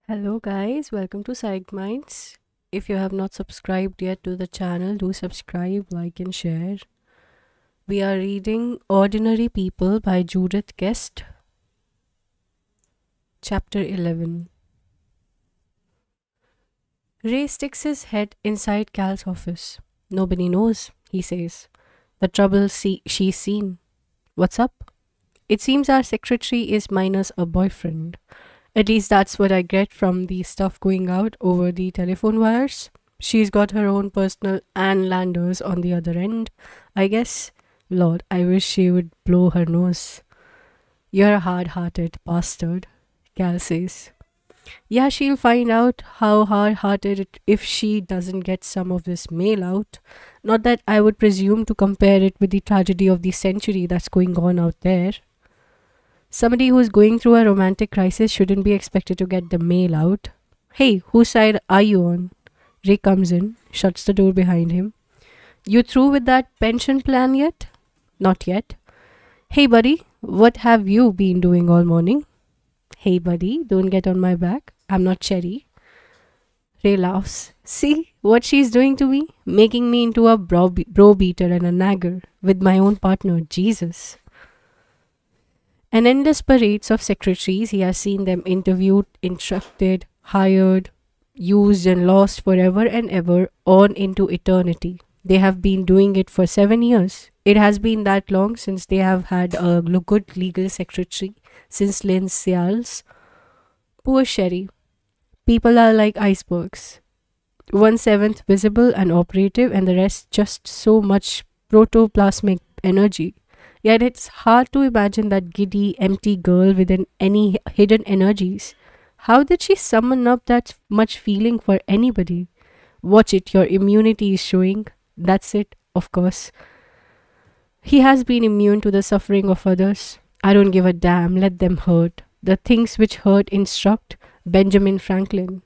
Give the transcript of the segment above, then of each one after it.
Hello guys, welcome to Psych Minds. If you have not subscribed yet to the channel, do subscribe, like and share. We are reading Ordinary People by Judith Guest, Chapter 11. Ray sticks his head inside Cal's office. Nobody knows, he says. The trouble she's seen. What's up? It seems our secretary is minus a boyfriend. At least that's what I get from the stuff going out over the telephone wires. She's got her own personal Ann Landers on the other end, I guess. Lord, I wish she would blow her nose. You're a hard-hearted bastard, Cal says. Yeah, she'll find out how hard-hearted if she doesn't get some of this mail out. Not that I would presume to compare it with the tragedy of the century that's going on out there. Somebody who's going through a romantic crisis shouldn't be expected to get the mail out. Hey, whose side are you on? Ray comes in, shuts the door behind him. You through with that pension plan yet? Not yet. Hey buddy, what have you been doing all morning? Hey buddy, don't get on my back. I'm not Cherry. Ray laughs. See what she's doing to me? Making me into a bro beater and a nagger with my own partner, Jesus. An endless parades of secretaries, he has seen them interviewed, instructed, hired, used and lost forever and ever on into eternity. They have been doing it for 7 years. It has been that long since they have had a good legal secretary, since Lynn Seals. Poor Sherry. People are like icebergs. 1/7 visible and operative and the rest just so much protoplasmic energy. Yet it's hard to imagine that giddy, empty girl within any hidden energies. How did she summon up that much feeling for anybody? Watch it, your immunity is showing. That's it, of course. He has been immune to the suffering of others. I don't give a damn, let them hurt. The things which hurt instruct. Benjamin Franklin.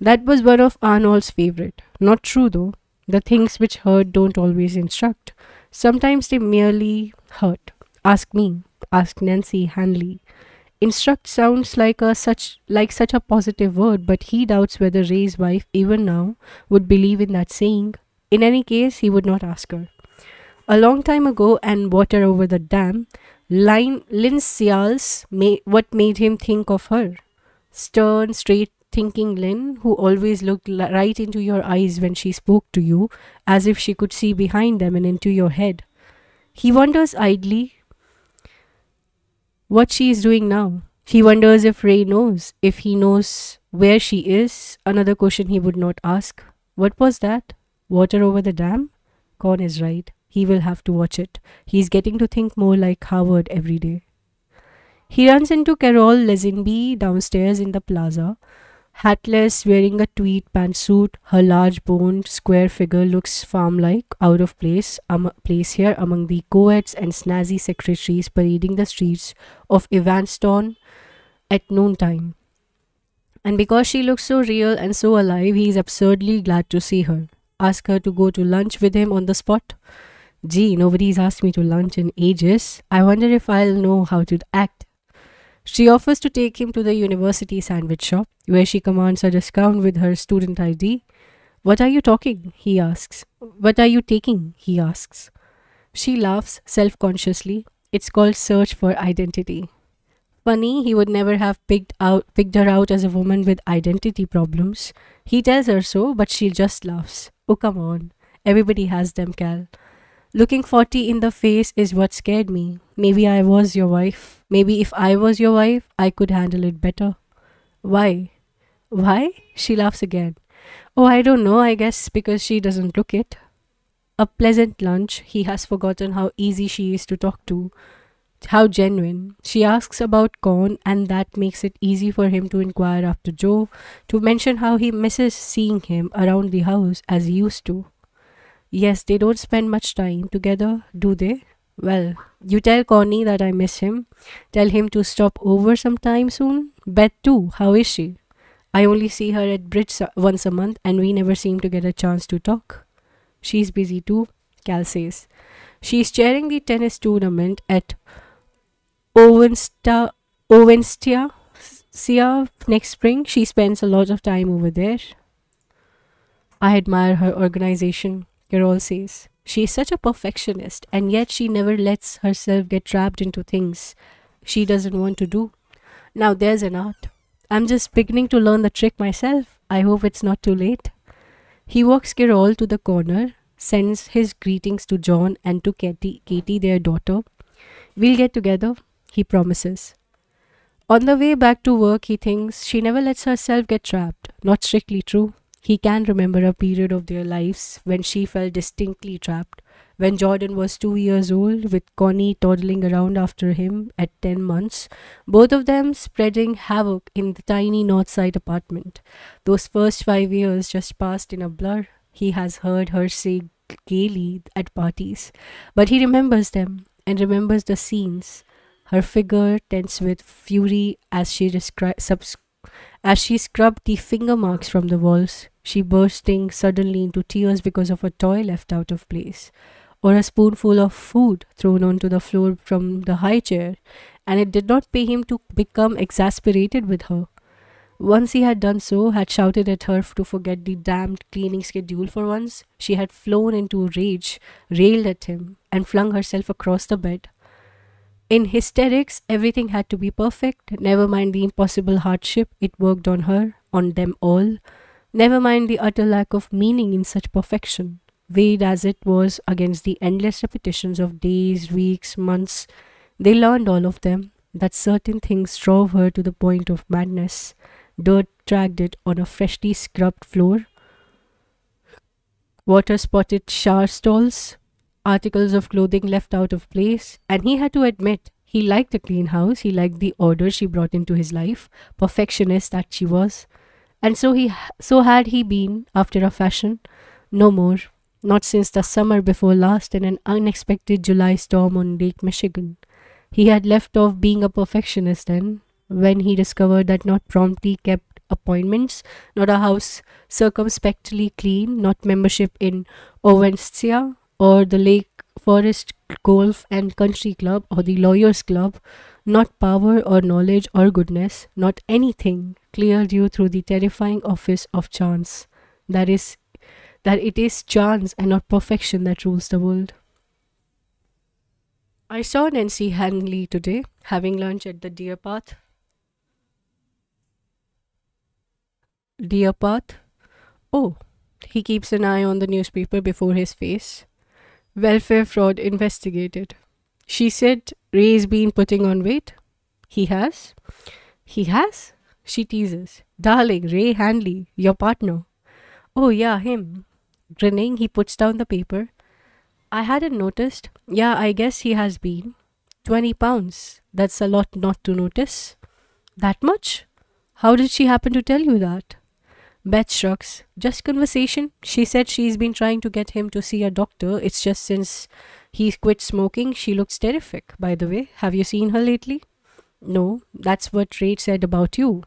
That was one of Arnold's favorite. Not true though. The things which hurt don't always instruct. Sometimes they merely hurt. Ask me. Ask Nancy Hanley. Instruct sounds like such a positive word, but he doubts whether Ray's wife, even now, would believe in that saying. In any case, he would not ask her. A long time ago, and water over the dam, Lynn Seals what made him think of her? Stern, straight-thinking Lynn, who always looked right into your eyes when she spoke to you, as if she could see behind them and into your head. He wonders idly what she is doing now. He wonders if Ray knows, if he knows where she is. Another question he would not ask. What was that? Water over the dam? Con is right. He will have to watch it. He's getting to think more like Howard every day. He runs into Carol Lazenby downstairs in the plaza. Hatless, wearing a tweed pantsuit, her large-boned, square figure looks farm-like, out of place here among the co-eds and snazzy secretaries parading the streets of Evanston at noontime. And because she looks so real and so alive, he is absurdly glad to see her. Ask her to go to lunch with him on the spot. Gee, nobody's asked me to lunch in ages. I wonder if I'll know how to act. She offers to take him to the university sandwich shop, where she commands a discount with her student ID. What are you talking? He asks. What are you taking? He asks. She laughs self-consciously. It's called search for identity. Funny, he would never have picked her out as a woman with identity problems. He tells her so, but she just laughs. Oh, come on. Everybody has them, Cal. Looking 40 in the face is what scared me. Maybe I was your wife. Maybe if I was your wife, I could handle it better. Why? Why? She laughs again. Oh, I don't know, I guess because she doesn't look it. A pleasant lunch. He has forgotten how easy she is to talk to. How genuine. She asks about Con, and that makes it easy for him to inquire after Joe, to mention how he misses seeing him around the house as he used to. Yes, they don't spend much time together, do they? Well, you tell Connie that I miss him. Tell him to stop over sometime soon. Beth too, how is she? I only see her at bridge once a month and we never seem to get a chance to talk. She's busy too, Cal says. She's chairing the tennis tournament at Ovenstia Sia, next spring, she spends a lot of time over there. I admire her organization, Carol says. She is such a perfectionist, and yet she never lets herself get trapped into things she doesn't want to do. Now there's an art. I'm just beginning to learn the trick myself. I hope it's not too late. He walks Carol to the corner, sends his greetings to John and to Katie, their daughter. We'll get together, he promises. On the way back to work, he thinks she never lets herself get trapped. Not strictly true. He can remember a period of their lives when she felt distinctly trapped. When Jordan was 2 years old, with Connie toddling around after him at 10 months, both of them spreading havoc in the tiny Northside apartment. Those first 5 years just passed in a blur. He has heard her say gaily at parties, but he remembers them and remembers the scenes. Her figure tense with fury as she scrubbed the finger marks from the walls, she bursting suddenly into tears because of a toy left out of place, or a spoonful of food thrown onto the floor from the high chair, and it did not pay him to become exasperated with her. Once he had done so, had shouted at her to forget the damned cleaning schedule for once, she had flown into rage, railed at him, and flung herself across the bed. In hysterics, everything had to be perfect, never mind the impossible hardship it worked on her, on them all, never mind the utter lack of meaning in such perfection, weighed as it was against the endless repetitions of days, weeks, months. They learned, all of them, that certain things drove her to the point of madness. Dirt dragged it on a freshly scrubbed floor, water spotted shower stalls, articles of clothing left out of place, and he had to admit he liked a clean house, he liked the order she brought into his life, perfectionist that she was. And so had he been, after a fashion. No more, not since the summer before last and an unexpected July storm on Lake Michigan. He had left off being a perfectionist then, when he discovered that not promptly kept appointments, not a house circumspectly clean, not membership in Ovenstia or the Lake Forest Golf and Country Club or the Lawyers Club, not power or knowledge or goodness, not anything cleared you through the terrifying office of chance. That it is chance and not perfection that rules the world. I saw Nancy Hanley today, having lunch at the Deer Path. Deer Path? Oh, he keeps an eye on the newspaper before his face. Welfare fraud investigated. She said Ray's been putting on weight. He has? He has? She teases. Darling, Ray Hanley, your partner. Oh, yeah, him. Grinning, he puts down the paper. I hadn't noticed. Yeah, I guess he has been. 20 pounds. That's a lot not to notice. That much? How did she happen to tell you that? Beth shrugs. Just conversation. She said she's been trying to get him to see a doctor. It's just since he quit smoking, she looks terrific. By the way, have you seen her lately? No, that's what Ray said about you.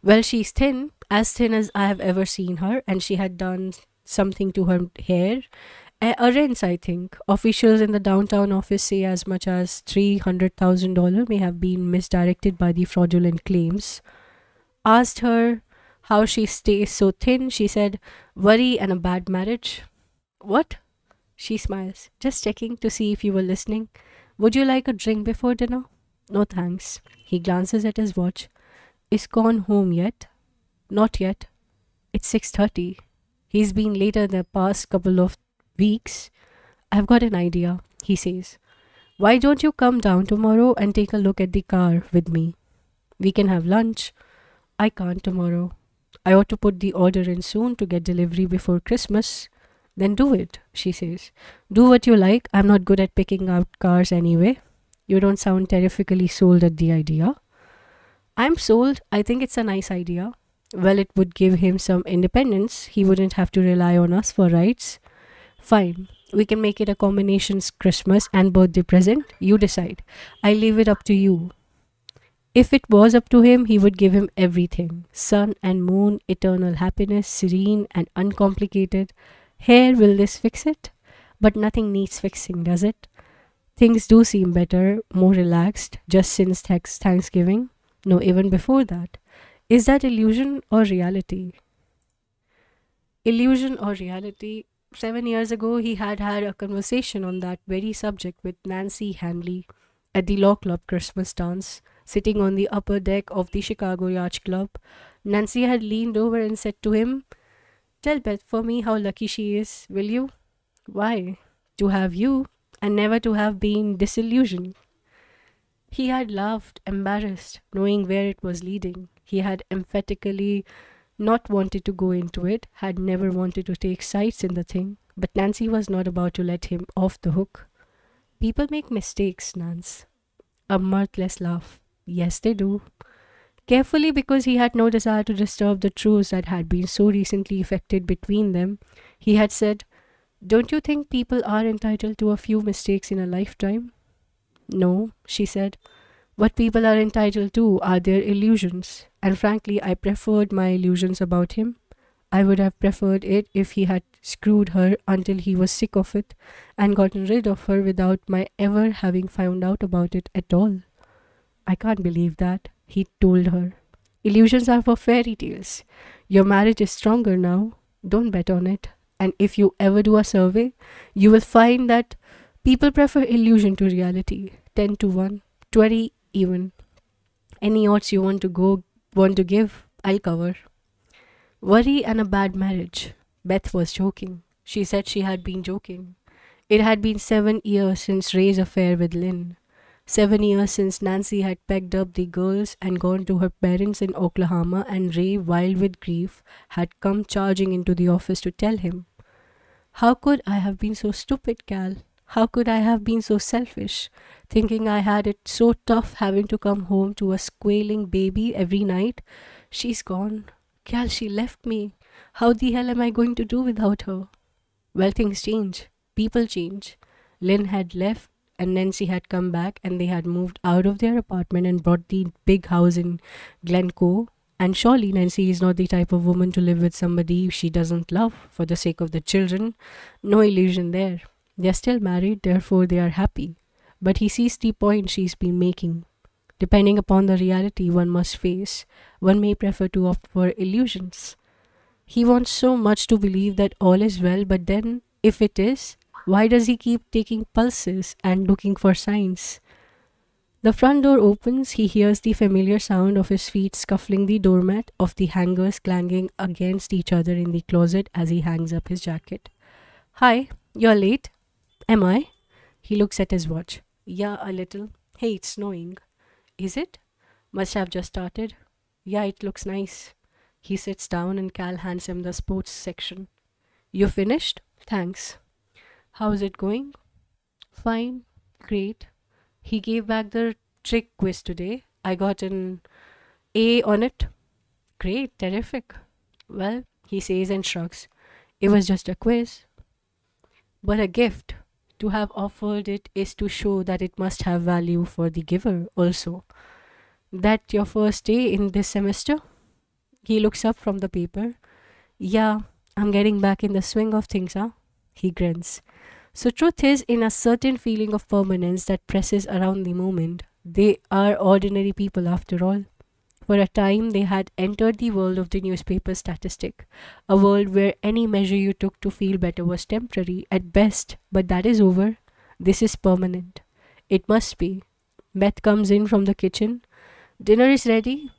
Well, she's thin, as thin as I have ever seen her, and she had done something to her hair. A rinse, I think. Officials in the downtown office say as much as $300,000 may have been misdirected by the fraudulent claims. Asked her how she stays so thin, she said, worry and a bad marriage. What? She smiles. Just checking to see if you were listening. Would you like a drink before dinner? No thanks. He glances at his watch. Is Con home yet? Not yet. It's 6:30. He's been later the past couple of weeks. I've got an idea, he says. Why don't you come down tomorrow and take a look at the car with me? We can have lunch. I can't tomorrow. I ought to put the order in soon to get delivery before Christmas. Then do it, she says. Do what you like. I'm not good at picking out cars anyway. You don't sound terrifically sold at the idea. I'm sold. I think it's a nice idea. Well, it would give him some independence. He wouldn't have to rely on us for rides. Fine. We can make it a combination Christmas and birthday present. You decide. I leave it up to you. If it was up to him, he would give him everything. Sun and moon, eternal happiness, serene and uncomplicated. Here, will this fix it? But nothing needs fixing, does it? Things do seem better, more relaxed, just since Thanksgiving. No, even before that. Is that illusion or reality? Illusion or reality? 7 years ago, he had had a conversation on that very subject with Nancy Hanley at the Law Club Christmas dance, sitting on the upper deck of the Chicago Yacht Club. Nancy had leaned over and said to him, "Tell Beth for me how lucky she is, will you?" Why? To have you, and never to have been disillusioned. He had laughed, embarrassed, knowing where it was leading. He had emphatically not wanted to go into it, had never wanted to take sides in the thing. But Nancy was not about to let him off the hook. People make mistakes, Nance. A mirthless laugh. Yes, they do. Carefully, because he had no desire to disturb the truce that had been so recently effected between them, he had said, "Don't you think people are entitled to a few mistakes in a lifetime?" "No," she said. "What people are entitled to are their illusions, and frankly, I preferred my illusions about him. I would have preferred it if he had screwed her until he was sick of it and gotten rid of her without my ever having found out about it at all." "I can't believe that," he told her. "Illusions are for fairy tales. Your marriage is stronger now. Don't bet on it. And if you ever do a survey, you will find that people prefer illusion to reality. 10 to 1, 20 even. Any odds you want to give, I'll cover." Worry and a bad marriage. Beth was joking. She said she had been joking. It had been 7 years since Ray's affair with Lynn. 7 years since Nancy had packed up the girls and gone to her parents in Oklahoma, and Ray, wild with grief, had come charging into the office to tell him. "How could I have been so stupid, Cal? How could I have been so selfish, thinking I had it so tough having to come home to a squealing baby every night? She's gone. Cal, she left me. How the hell am I going to do without her?" Well, things change. People change. Lynn had left and Nancy had come back, and they had moved out of their apartment and bought the big house in Glencoe. And surely Nancy is not the type of woman to live with somebody she doesn't love for the sake of the children. No illusion there. They're still married, therefore they are happy. But he sees the point she's been making. Depending upon the reality one must face, one may prefer to opt for illusions. He wants so much to believe that all is well, but then, if it is, why does he keep taking pulses and looking for signs? The front door opens. He hears the familiar sound of his feet scuffling the doormat, of the hangers clanging against each other in the closet as he hangs up his jacket. "Hi, you're late." "Am I?" He looks at his watch. "Yeah, a little. Hey, it's snowing." "Is it?" "Must have just started." "Yeah, it looks nice." He sits down and Cal hands him the sports section. "You finished?" "Thanks." "How's it going?" "Fine. Great. He gave back the trick quiz today. I got an A on it." "Great. Terrific." "Well," he says and shrugs, "it was just a quiz." "But a gift. To have offered it is to show that it must have value for the giver also." "That your first day in this semester?" He looks up from the paper. "Yeah, I'm getting back in the swing of things, huh?" He grins. So truth is, in a certain feeling of permanence that presses around the moment, they are ordinary people after all. For a time they had entered the world of the newspaper statistic, a world where any measure you took to feel better was temporary at best, but that is over. This is permanent. It must be. Beth comes in from the kitchen. "Dinner is ready."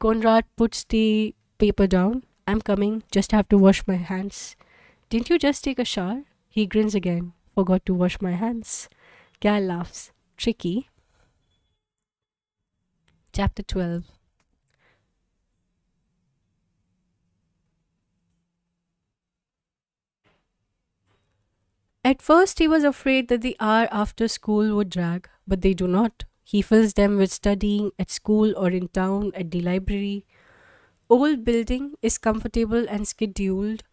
Conrad puts the paper down. "I'm coming, just have to wash my hands." "Didn't you just take a shower?" He grins again. "Forgot to wash my hands." Cal laughs. "Tricky." Chapter 12. At first he was afraid that the hour after school would drag, but they do not. He fills them with studying at school or in town at the library. Old building is comfortable and scheduled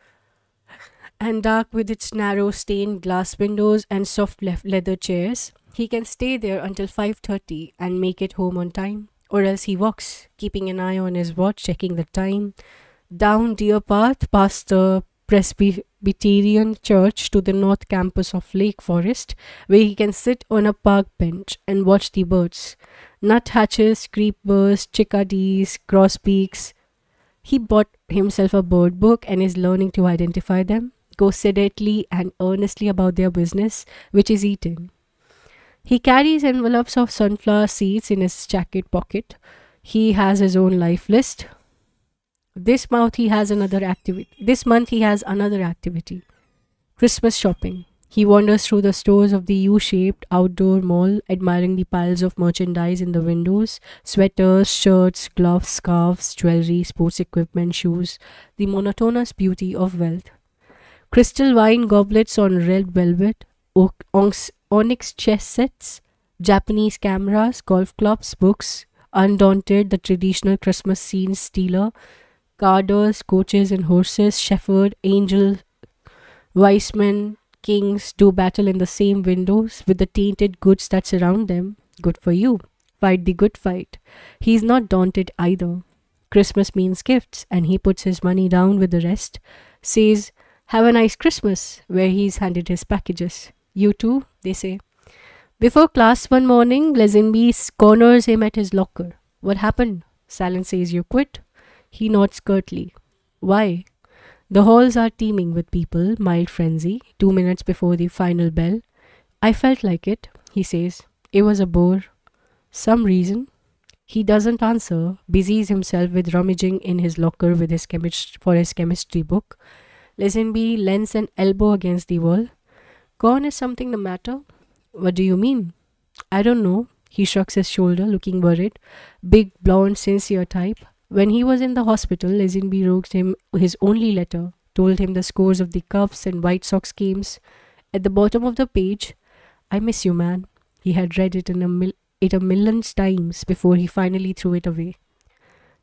and dark with its narrow stained glass windows and soft leather chairs. He can stay there until 5:30 and make it home on time, or else he walks, keeping an eye on his watch, checking the time, down Deer Path past the Presbyterian Church to the north campus of Lake Forest, where he can sit on a park bench and watch the birds. Nuthatches, creepers, chickadees, grosbeaks. He bought himself a bird book and is learning to identify them, go sedately and earnestly about their business, which is eating. He carries envelopes of sunflower seeds in his jacket pocket. He has his own life list. This month he has another activity. Christmas shopping. He wanders through the stores of the U-shaped outdoor mall, admiring the piles of merchandise in the windows: sweaters, shirts, gloves, scarves, jewelry, sports equipment, shoes, the monotonous beauty of wealth. Crystal wine goblets on red velvet, onyx chess sets, Japanese cameras, golf clubs, books. Undaunted, the traditional Christmas scene stealer, carders, coaches and horses, shepherd, angel, wise men, kings do battle in the same windows with the tainted goods that surround them. Good for you. Fight the good fight. He's not daunted either. Christmas means gifts, and he puts his money down with the rest, says, "Have a nice Christmas," where he's handed his packages. "You too," they say. Before class one morning, Lazenby corners him at his locker. "What happened?" Salin says, "You quit?" He nods curtly. "Why?" The halls are teeming with people, mild frenzy, 2 minutes before the final bell. "I felt like it," he says. "It was a bore." "Some reason?" He doesn't answer, busies himself with rummaging in his locker with his chemistry book. Lazenby leans an elbow against the wall. "Gone, is something the matter?" "What do you mean?" "I don't know." He shrugs his shoulder, looking worried. Big, blonde, sincere type. When he was in the hospital, Lazenby wrote him his only letter, told him the scores of the Cubs and White Sox games. At the bottom of the page, "I miss you, man." He had read it a million times before he finally threw it away.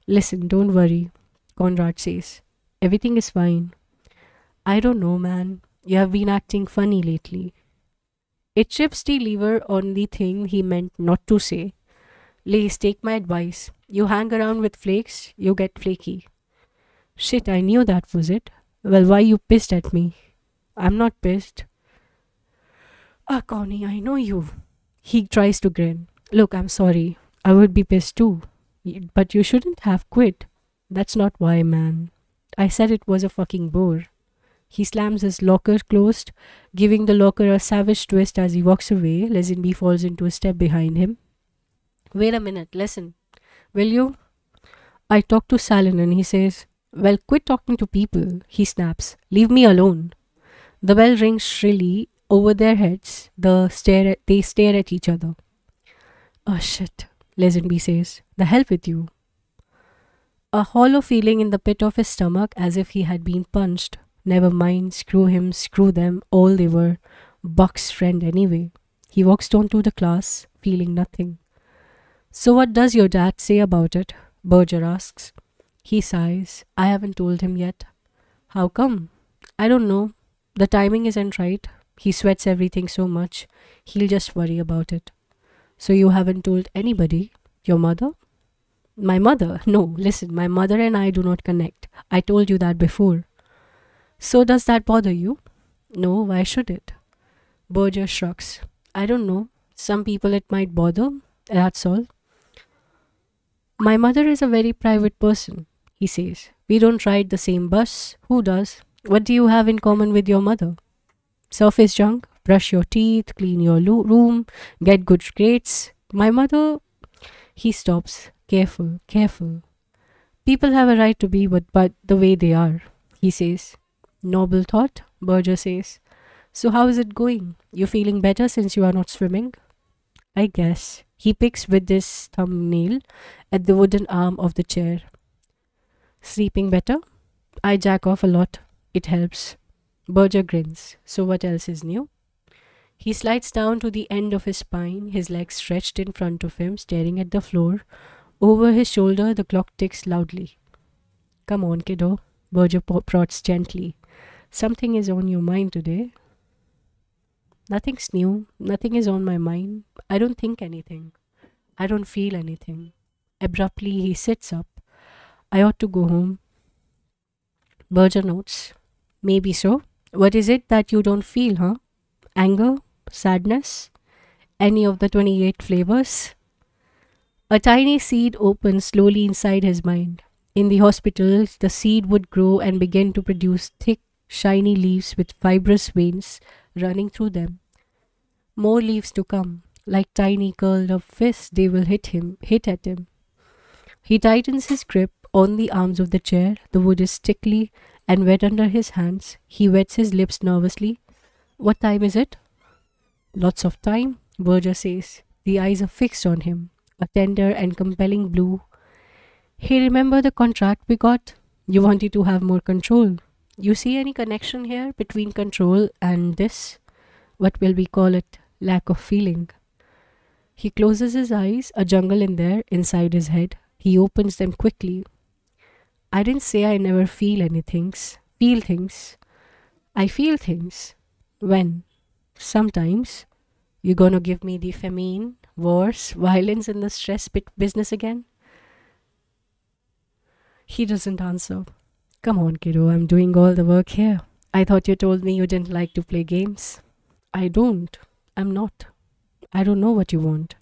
"Listen, don't worry," Conrad says. "Everything is fine." "I don't know, man. You have been acting funny lately." It chips the lever on the thing he meant not to say. "Lace, take my advice. You hang around with flakes, you get flaky." "Shit, I knew that was it." "Well, why you pissed at me?" "I'm not pissed." "Ah, Connie, I know you." He tries to grin. "Look, I'm sorry. I would be pissed too. But you shouldn't have quit." "That's not why, man. I said it was a fucking bore." He slams his locker closed, giving the locker a savage twist as he walks away. Lazenby falls into a step behind him. "Wait a minute, listen. Will you?" "I talked to Salin and he says," "Well, quit talking to people," he snaps. "Leave me alone." The bell rings shrilly over their heads. They stare at each other. "Oh shit," Lazenby says. "The hell with you." A hollow feeling in the pit of his stomach, as if he had been punched. Never mind, screw him, screw them, all they were. Buck's friend anyway. He walks down to the class, feeling nothing. "So what does your dad say about it?" Berger asks. He sighs. "I haven't told him yet." "How come?" "I don't know. The timing isn't right. He sweats everything so much. He'll just worry about it." "So you haven't told anybody? Your mother?" "My mother? No, listen, my mother and I do not connect. I told you that before." "So does that bother you?" "No, why should it?" Berger shrugs. "I don't know. Some people it might bother. That's all." "My mother is a very private person," he says. "We don't ride the same bus. Who does? What do you have in common with your mother?" "Surface junk. Brush your teeth, clean your room, get good grades. My mother..." He stops. Careful, careful. "People have a right to be but the way they are," he says. "Noble thought," Berger says. "So how is it going? You feeling better since you are not swimming?" "I guess." He picks with his thumbnail at the wooden arm of the chair. "Sleeping better?" "I jack off a lot. It helps." Berger grins. "So what else is new?" He slides down to the end of his spine, his legs stretched in front of him, staring at the floor. Over his shoulder, the clock ticks loudly. "Come on, kiddo," Berger prods gently. "Something is on your mind today." "Nothing's new. Nothing is on my mind. I don't think anything. I don't feel anything." Abruptly, he sits up. "I ought to go home." Berger notes. Maybe so. What is it that you don't feel, huh? Anger? Sadness? Any of the 28 flavors? A tiny seed opened slowly inside his mind. In the hospital, the seed would grow and begin to produce thick, shiny leaves with fibrous veins running through them. More leaves to come. Like tiny curled up fists, they will hit at him. He tightens his grip on the arms of the chair. The wood is sticky and wet under his hands. He wets his lips nervously. What time is it? Lots of time, Berger says. The eyes are fixed on him, a tender and compelling blue. Hey, remember the contract we got? You wanted to have more control. You see any connection here between control and this? What will we call it? Lack of feeling. He closes his eyes, a jungle in there, inside his head. He opens them quickly. I didn't say I never feel anything. Feel things. I feel things. When? Sometimes. You gonna give me the famine, wars, violence, and the stress business again? He doesn't answer. Come on, kiddo, I'm doing all the work here. I thought you told me you didn't like to play games. I don't. I'm not. I don't know what you want.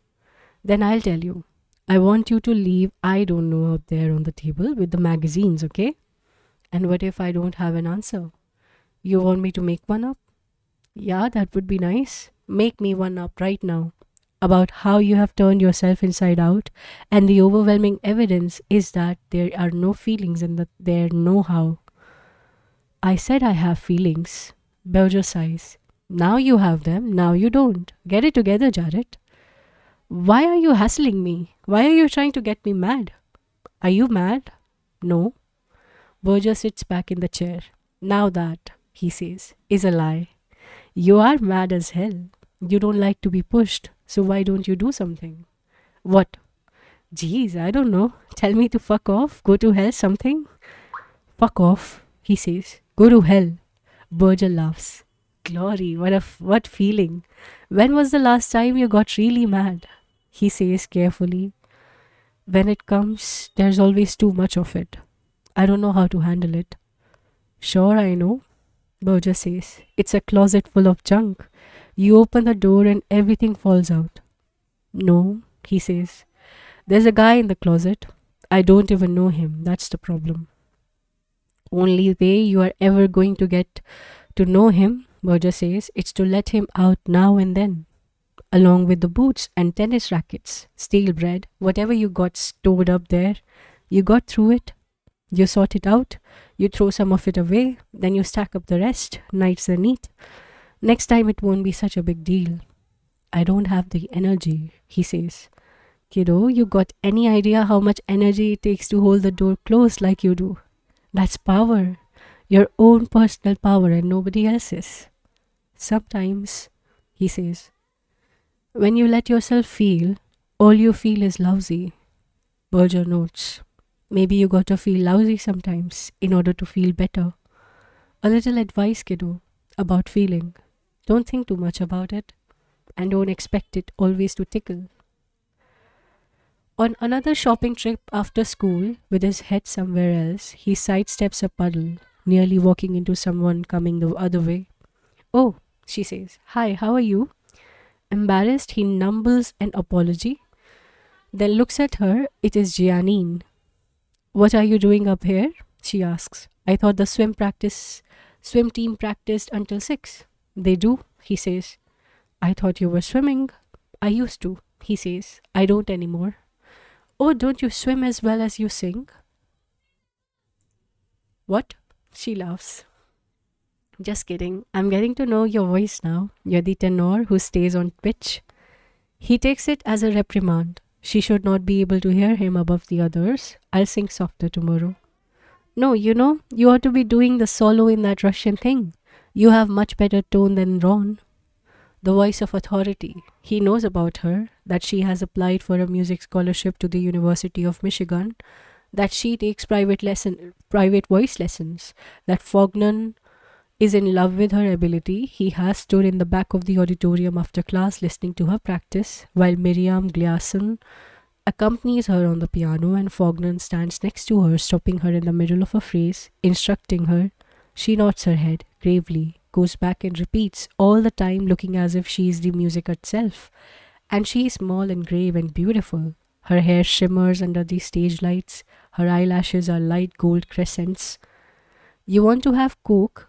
Then I'll tell you. I want you to leave I don't know out there on the table with the magazines, okay? And what if I don't have an answer? You want me to make one up? Yeah, that would be nice. Make me one up right now about how you have turned yourself inside out, and the overwhelming evidence is that there are no feelings and that there no how. I said I have feelings. Berger sighs. Now you have them, now you don't. Get it together, Jared. Why are you hassling me? Why are you trying to get me mad? Are you mad? No. Berger sits back in the chair. Now that, he says, is a lie. You are mad as hell. You don't like to be pushed, so why don't you do something? What? Geez, I don't know. Tell me to fuck off, go to hell, something? Fuck off, he says. Go to hell. Berger laughs. Glory, what feeling. When was the last time you got really mad? He says carefully. When it comes, there's always too much of it. I don't know how to handle it. Sure, I know, Berger says. It's a closet full of junk. You open the door and everything falls out. No, he says. There's a guy in the closet. I don't even know him. That's the problem. Only way you are ever going to get to know him, Berger says, it's to let him out now and then. Along with the boots and tennis rackets, stale bread, whatever you got stored up there, you got through it. You sort it out. You throw some of it away. Then you stack up the rest. Nights are neat. Next time it won't be such a big deal. I don't have the energy, he says. Kiddo, you got any idea how much energy it takes to hold the door closed like you do? That's power. Your own personal power and nobody else's. Sometimes, he says, when you let yourself feel, all you feel is lousy. Berger notes. Maybe you gotta feel lousy sometimes in order to feel better. A little advice, kiddo, about feeling. Don't think too much about it, and don't expect it always to tickle. On another shopping trip after school, with his head somewhere else, he sidesteps a puddle, nearly walking into someone coming the other way. Oh, she says. Hi, how are you? Embarrassed, he mumbles an apology, then looks at her. It is Giannine. What are you doing up here? She asks. I thought the swim team practiced until 6. They do, he says. I thought you were swimming. I used to, he says. I don't anymore. Oh, don't you swim as well as you sing? What? She laughs. Just kidding. I'm getting to know your voice now. You're the tenor who stays on pitch. He takes it as a reprimand. She should not be able to hear him above the others. I'll sing softer tomorrow. No, you ought to be doing the solo in that Russian thing. You have much better tone than Ron. The voice of authority. He knows about her, that she has applied for a music scholarship to the University of Michigan, that she takes private voice lessons, that Fognan is in love with her ability. He has stood in the back of the auditorium after class listening to her practice, while Miriam Gliason accompanies her on the piano and Fognan stands next to her, stopping her in the middle of a phrase, instructing her. She nods her head gravely, goes back and repeats, all the time looking as if she is the music itself. And she is small and grave and beautiful. Her hair shimmers under the stage lights. Her eyelashes are light gold crescents. You want to have Coke?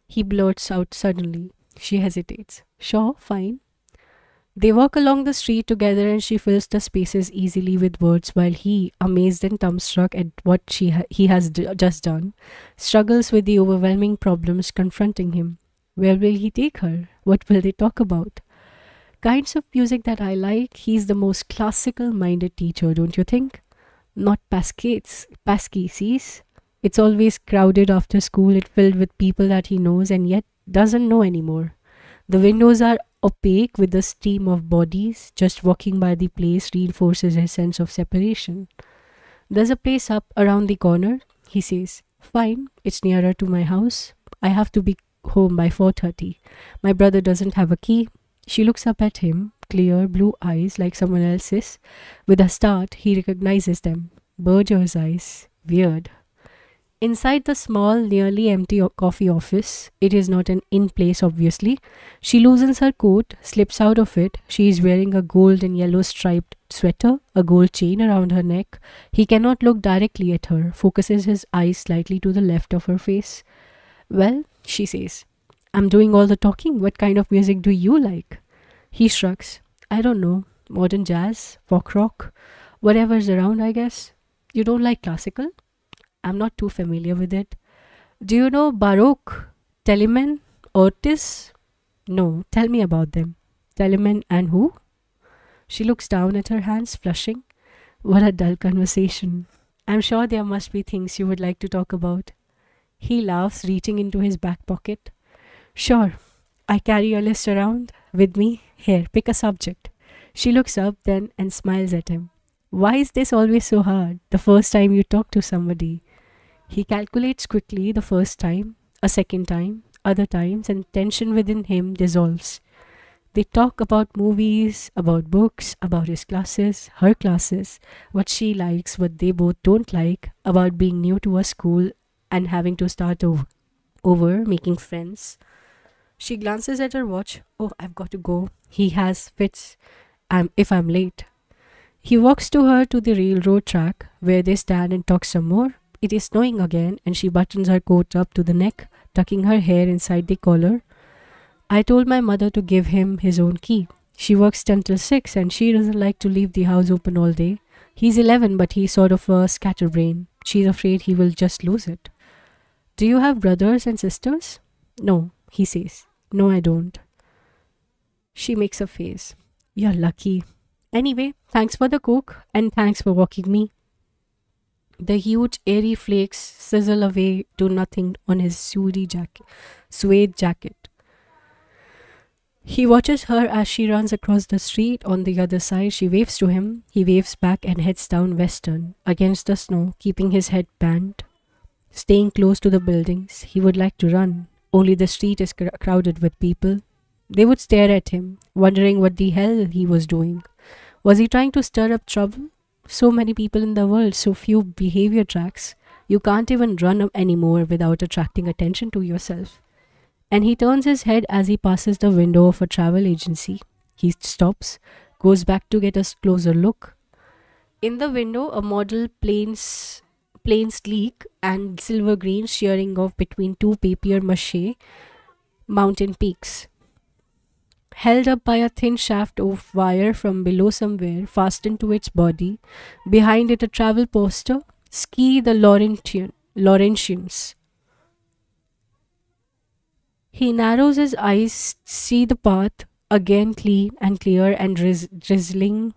He blurts out suddenly. She hesitates. Sure, fine. They walk along the street together and she fills the spaces easily with words while he, amazed and dumbstruck at what he has just done, struggles with the overwhelming problems confronting him. Where will he take her? What will they talk about? Kinds of music that I like, he's the most classical minded teacher, don't you think? Not pasqueses. It's always crowded after school, it's filled with people that he knows and yet doesn't know anymore. The windows are opaque with the stream of bodies. Just walking by the place reinforces his sense of separation. There's a place up around the corner, he says. Fine, it's nearer to my house. I have to be home by 4:30. My brother doesn't have a key. She looks up at him, clear blue eyes like someone else's. With a start, he recognizes them. Berger's eyes. Weird. Inside the small, nearly empty coffee office, it is not an in place, obviously. She loosens her coat, slips out of it. She is wearing a gold and yellow striped sweater, a gold chain around her neck. He cannot look directly at her, focuses his eyes slightly to the left of her face. Well, she says, I'm doing all the talking. What kind of music do you like? He shrugs. I don't know. Modern jazz, folk rock, whatever's around, I guess. You don't like classical? I'm not too familiar with it. Do you know Baroque, Telemann, Otis? No, tell me about them. Telemann and who? She looks down at her hands, flushing. What a dull conversation. I'm sure there must be things you would like to talk about. He laughs, reaching into his back pocket. Sure, I carry a list around with me. Here, pick a subject. She looks up then and smiles at him. Why is this always so hard? The first time you talk to somebody. He calculates quickly the first time, a second time, other times, and tension within him dissolves. They talk about movies, about books, about his classes, her classes, what she likes, what they both don't like, about being new to a school and having to start over making friends. She glances at her watch. Oh, I've got to go. He has fits. If I'm late. He walks to her to the railroad track where they stand and talk some more. It is snowing again and she buttons her coat up to the neck, tucking her hair inside the collar. I told my mother to give him his own key. She works 10 till 6 and she doesn't like to leave the house open all day. He's 11 but he's sort of a scatterbrain. She's afraid he will just lose it. Do you have brothers and sisters? No, he says. No, I don't. She makes a face. You're lucky. Anyway, thanks for the Coke and thanks for walking me. The huge airy flakes sizzle away to nothing on his suede jacket. He watches her as she runs across the street. On the other side, she waves to him. He waves back and heads down Western, against the snow, keeping his head bent, staying close to the buildings. He would like to run, only the street is crowded with people. They would stare at him, wondering what the hell he was doing. Was he trying to stir up trouble? So many people in the world, so few behavior tracks. You can't even run anymore without attracting attention to yourself. And he turns his head as he passes the window of a travel agency. He stops, goes back to get a closer look. In the window, a model plane sleek and silver green shearing off between two papier-mâché mountain peaks. Held up by a thin shaft of wire from below somewhere, fastened to its body. Behind it a travel poster, Ski the Laurentians. He narrows his eyes, see the path, again clean and clear and dizzyingly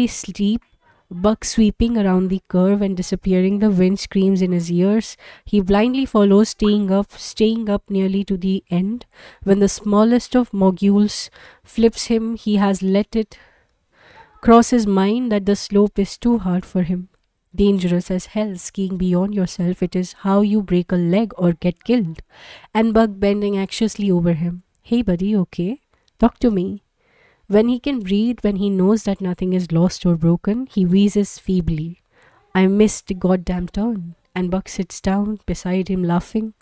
steep, buck sweeping around the curve and disappearing. The wind screams in his ears. He blindly follows, staying up nearly to the end. When the smallest of moguls flips him, he has let it cross his mind that the slope is too hard for him. Dangerous as hell, skiing beyond yourself. It is how you break a leg or get killed. And Buck bending anxiously over him. Hey buddy, okay? Talk to me. When he can breathe, when he knows that nothing is lost or broken, he wheezes feebly. I missed the goddamn turn. and Buck sits down beside him laughing.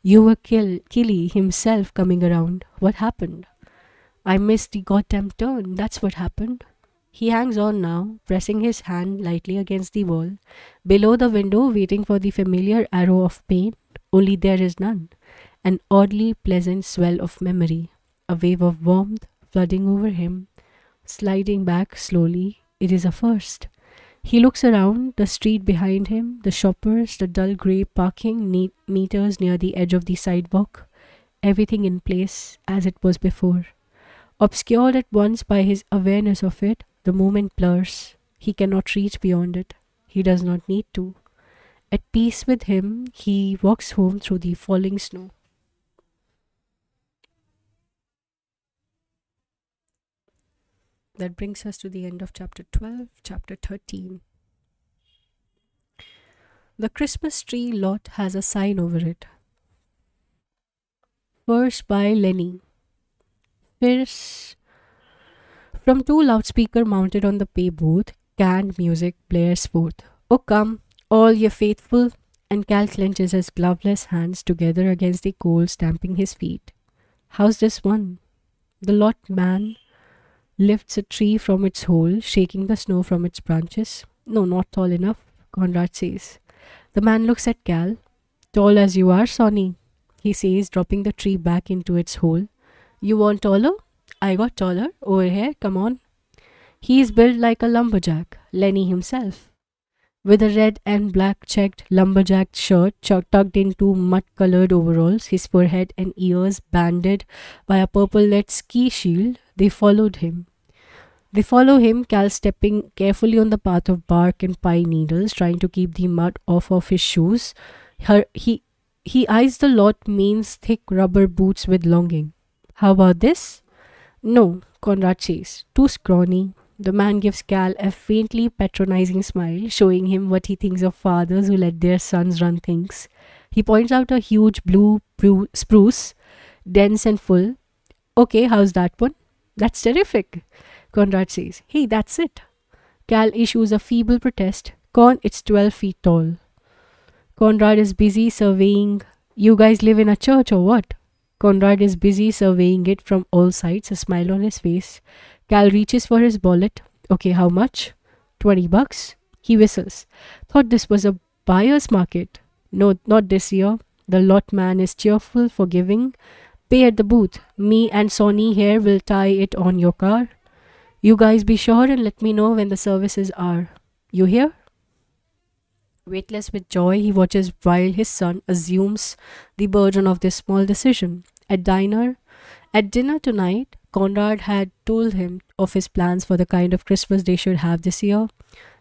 You were Killy himself coming around. What happened? I missed the goddamn turn. That's what happened. He hangs on now, pressing his hand lightly against the wall, below the window, waiting for the familiar arrow of pain, only there is none. An oddly pleasant swell of memory, a wave of warmth flooding over him, sliding back slowly. It is a first. He looks around, the street behind him, the shoppers, the dull grey parking meters near the edge of the sidewalk, everything in place as it was before. Obscured at once by his awareness of it, the moment blurs. He cannot reach beyond it. He does not need to. At peace with him, he walks home through the falling snow. That brings us to the end of chapter 12, chapter 13. The Christmas tree lot has a sign over it. First by Lenny. Fierce. From two loudspeakers mounted on the pay booth, canned music blares forth. Oh come, all ye faithful, and Cal clenches his gloveless hands together against the coal, stamping his feet. How's this one? The lot man lifts a tree from its hole, shaking the snow from its branches. No, not tall enough, Conrad says. The man looks at Cal. Tall as you are, Sonny, he says, dropping the tree back into its hole. You want taller? I got taller. Over here, come on. He is built like a lumberjack, Lenny himself, with a red and black checked lumberjack shirt tucked into mud-colored overalls, his forehead and ears banded by a purple-lit ski shield. They follow him, Cal stepping carefully on the path of bark and pine needles, trying to keep the mud off of his shoes. He eyes the lot man's thick rubber boots with longing. How about this? No, Conrad says. Too scrawny. The man gives Cal a faintly patronizing smile, showing him what he thinks of fathers who let their sons run things. He points out a huge blue spruce, dense and full. Okay, how's that one? That's terrific, Conrad says. Hey, that's it. Cal issues a feeble protest. Con, it's 12 feet tall. Conrad is busy surveying. You guys live in a church or what? Conrad is busy surveying it from all sides, a smile on his face. Cal reaches for his wallet. Okay, how much? $20. He whistles. Thought this was a buyer's market. No, not this year. The lot man is cheerful, forgiving. Pay at the booth. Me and Sonny here will tie it on your car. You guys be sure and let me know when the services are. You hear? Weightless with joy, he watches while his son assumes the burden of this small decision. At dinner tonight, Conrad had told him of his plans for the kind of Christmas they should have this year.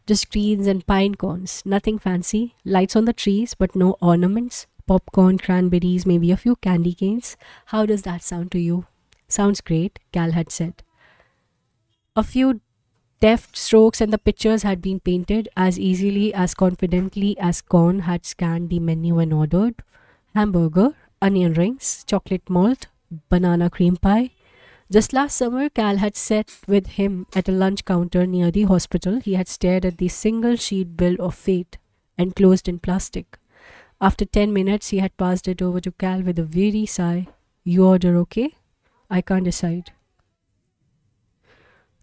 Just greens and pine cones, nothing fancy, lights on the trees but no ornaments, popcorn, cranberries, maybe a few candy canes. How does that sound to you? Sounds great, Cal had said. A few deft strokes and the pictures had been painted as easily, as confidently as Con had scanned the menu and ordered. Hamburger, onion rings, chocolate malt, banana cream pie. Just last summer, Cal had sat with him at a lunch counter near the hospital. He had stared at the single sheet bill of fate, enclosed in plastic. After 10 minutes, he had passed it over to Cal with a weary sigh. You order okay? I can't decide.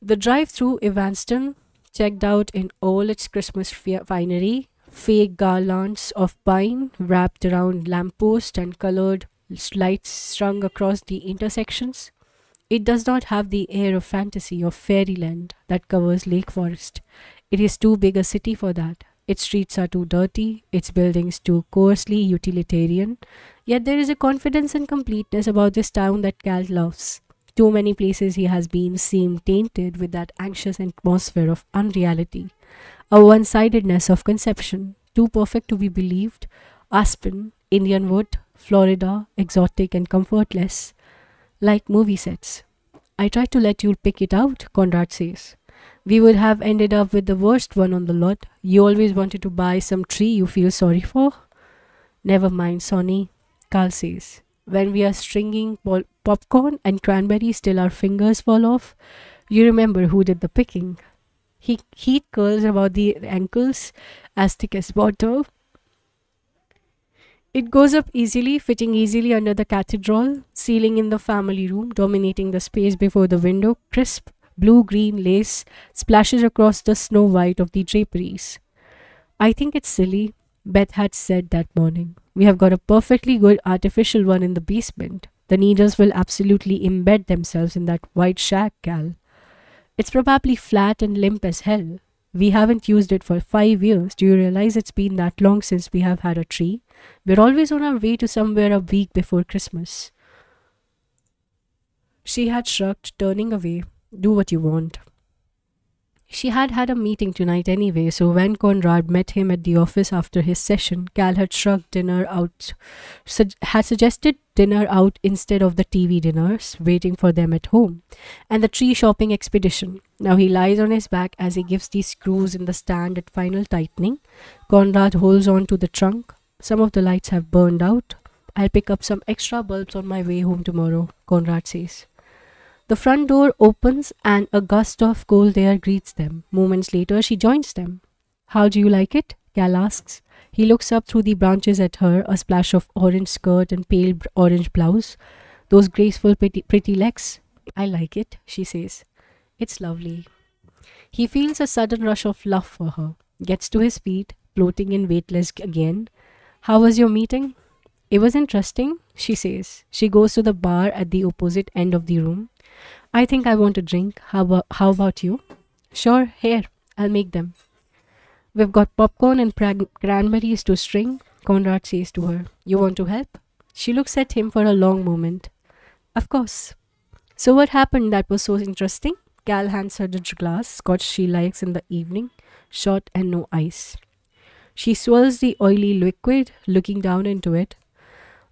The drive-through Evanston, checked out in all its Christmas finery, fake garlands of pine wrapped around lampposts and colored lights strung across the intersections. It does not have the air of fantasy of fairyland that covers Lake Forest. It is too big a city for that. Its streets are too dirty, its buildings too coarsely utilitarian. Yet there is a confidence and completeness about this town that Cal loves. Too many places he has been seem tainted with that anxious atmosphere of unreality, a one-sidedness of conception, too perfect to be believed. Aspen, Indian wood, Florida, exotic and comfortless, like movie sets. I tried to let you pick it out, Conrad says. We would have ended up with the worst one on the lot. You always wanted to buy some tree you feel sorry for. Never mind, Sonny, Carl says. When we are stringing popcorn and cranberries till our fingers fall off, you remember who did the picking. Heat curls about the ankles as thick as butter. It goes up easily, fitting easily under the cathedral, ceiling in the family room, dominating the space before the window. Crisp blue green lace splashes across the snow white of the draperies. I think it's silly, Beth had said that morning. We have got a perfectly good artificial one in the basement. The needles will absolutely embed themselves in that white shack, Cal. It's probably flat and limp as hell. We haven't used it for 5 years. Do you realize it's been that long since we have had a tree? We're always on our way to somewhere a week before Christmas. She had shrugged, turning away. Do what you want. She had had a meeting tonight anyway, so when Conrad met him at the office after his session, Cal had shrugged dinner out, had suggested dinner out instead of the TV dinners, waiting for them at home, and the tree shopping expedition. Now he lies on his back as he gives the screws in the stand at final tightening. Conrad holds on to the trunk. Some of the lights have burned out. I'll pick up some extra bulbs on my way home tomorrow, Conrad says. The front door opens and a gust of cold air greets them. Moments later, she joins them. How do you like it? Cal asks. He looks up through the branches at her, a splash of orange skirt and pale orange blouse. Those graceful, pretty legs. I like it, she says. It's lovely. He feels a sudden rush of love for her, gets to his feet, floating in weightless again. How was your meeting? It was interesting, she says. She goes to the bar at the opposite end of the room. I think I want a drink. How about you? Sure, here, I'll make them. We've got popcorn and cranberries to string, Conrad says to her. You want to help? She looks at him for a long moment. Of course. So what happened that was so interesting? Cal hands her the glass, scotch she likes in the evening, short and no ice. She swirls the oily liquid, looking down into it.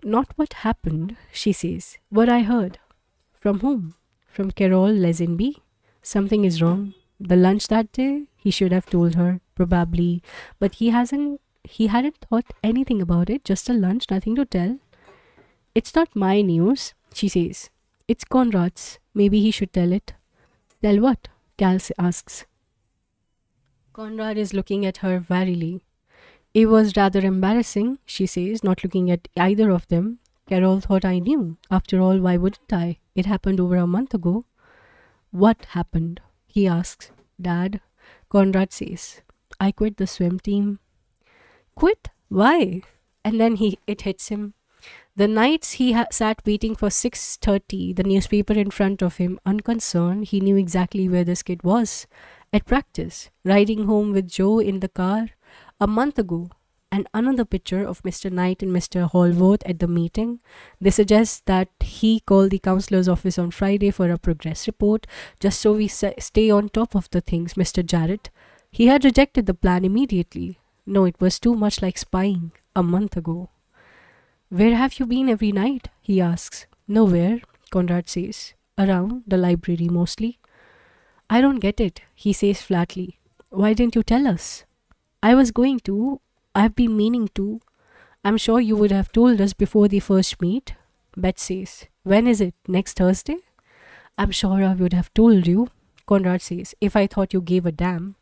Not what happened, she says. What I heard. From whom? From Carol Lesenby. Something is wrong. The lunch that day, he should have told her, probably. But he hadn't thought anything about it, just a lunch, nothing to tell. It's not my news, she says. It's Conrad's. Maybe he should tell it. Tell what? Cal asks. Conrad is looking at her warily. It was rather embarrassing, she says, not looking at either of them. Carol thought I knew. After all, why wouldn't I? It happened over a month ago. What happened? He asks. Dad, Conrad says. I quit the swim team. Quit? Why? And then it hits him. The nights he sat waiting for 6:30, the newspaper in front of him, unconcerned, he knew exactly where this kid was. At practice, riding home with Joe in the car, a month ago. And another picture of Mr. Knight and Mr. Hallworth at the meeting. They suggest that he call the counselor's office on Friday for a progress report, just so we stay on top of the things, Mr. Jarrett. He had rejected the plan immediately. No, it was too much like spying. A month ago. Where have you been every night? He asks. Nowhere, Conrad says. Around the library mostly. I don't get it, he says flatly. Why didn't you tell us? I was going to. I've been meaning to. I'm sure you would have told us before the first meet. Beth says. When is it? Next Thursday? I'm sure I would have told you, Conrad says, if I thought you gave a damn.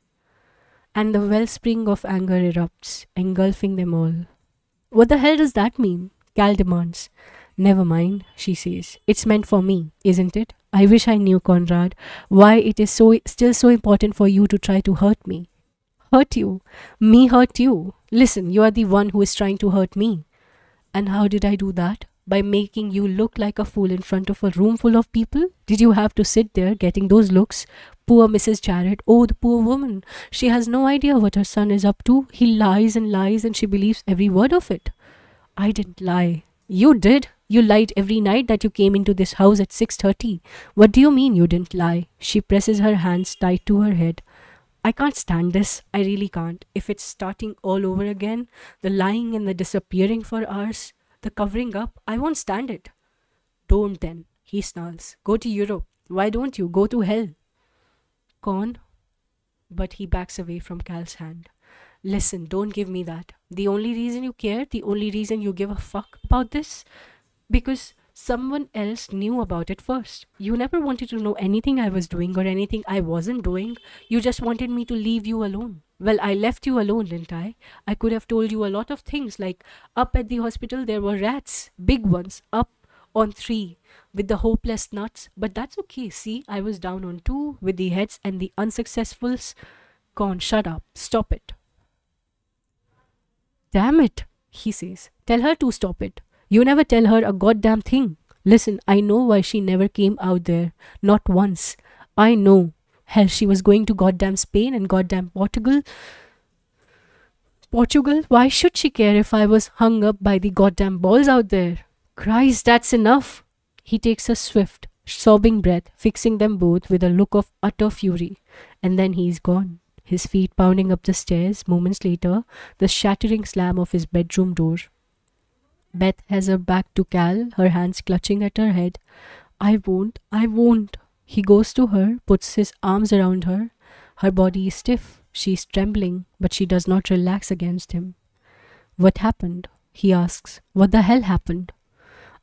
And the wellspring of anger erupts, engulfing them all. What the hell does that mean? Cal demands. Never mind, she says. It's meant for me, isn't it? I wish I knew, Conrad, why it is still so important for you to try to hurt me. Hurt you? Me hurt you? Listen, you are the one who is trying to hurt me. And how did I do that? By making you look like a fool in front of a room full of people? Did you have to sit there getting those looks? Poor Mrs. Jarrett. Oh, the poor woman. She has no idea what her son is up to. He lies and she believes every word of it. I didn't lie. You did. You lied every night that you came into this house at 6:30. What do you mean you didn't lie? She presses her hands tight to her head. I can't stand this. I really can't. If it's starting all over again, the lying and the disappearing for hours, the covering up, I won't stand it. Don't then, he snarls. Go to Europe. Why don't you? Go to hell. Con? But he backs away from Cal's hand. Listen, don't give me that. The only reason you care, the only reason you give a fuck about this, because someone else knew about it first. You never wanted to know anything I was doing or anything I wasn't doing. You just wanted me to leave you alone. Well, I left you alone, didn't I? I could have told you a lot of things, like up at the hospital there were rats, big ones, up on three with the hopeless nuts. But that's okay. See, I was down on two with the heads and the unsuccessfuls. Gone, shut up, stop it. Damn it, he says. Tell her to stop it. You never tell her a goddamn thing. Listen, I know why she never came out there. Not once. I know. Hell, she was going to goddamn Spain and goddamn Portugal. Portugal? Why should she care if I was hung up by the goddamn balls out there? Christ, that's enough. He takes a swift, sobbing breath, fixing them both with a look of utter fury. And then he's gone. His feet pounding up the stairs. Moments later, the shattering slam of his bedroom door. Beth has her back to Cal, her hands clutching at her head. I won't, I won't. He goes to her, puts his arms around her. Her body is stiff. She's trembling, but she does not relax against him. What happened? He asks. What the hell happened?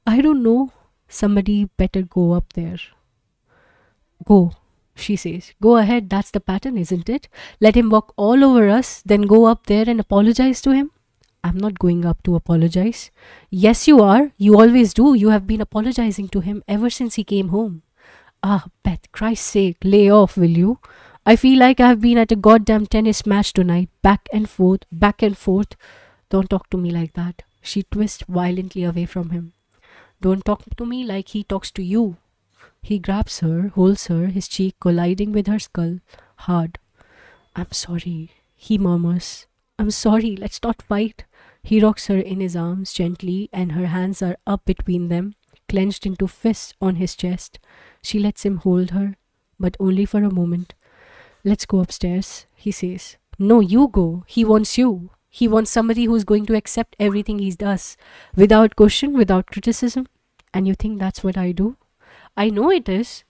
I don't know. Somebody better go up there. Go, she says. Go ahead, that's the pattern, isn't it? Let him walk all over us, then go up there and apologize to him? I'm not going up to apologize. Yes, you are. You always do. You have been apologizing to him ever since he came home. Ah, Beth, Christ's sake, lay off, will you? I feel like I've been at a goddamn tennis match tonight, back and forth, back and forth. Don't talk to me like that. She twists violently away from him. Don't talk to me like he talks to you. He grabs her, holds her, his cheek colliding with her skull, hard. I'm sorry, he murmurs. I'm sorry, let's not fight. He rocks her in his arms gently, and her hands are up between them, clenched into fists on his chest. She lets him hold her, but only for a moment. Let's go upstairs, he says. No, you go. He wants you. He wants somebody who's going to accept everything he does, without question, without criticism. And you think that's what I do? I know it is.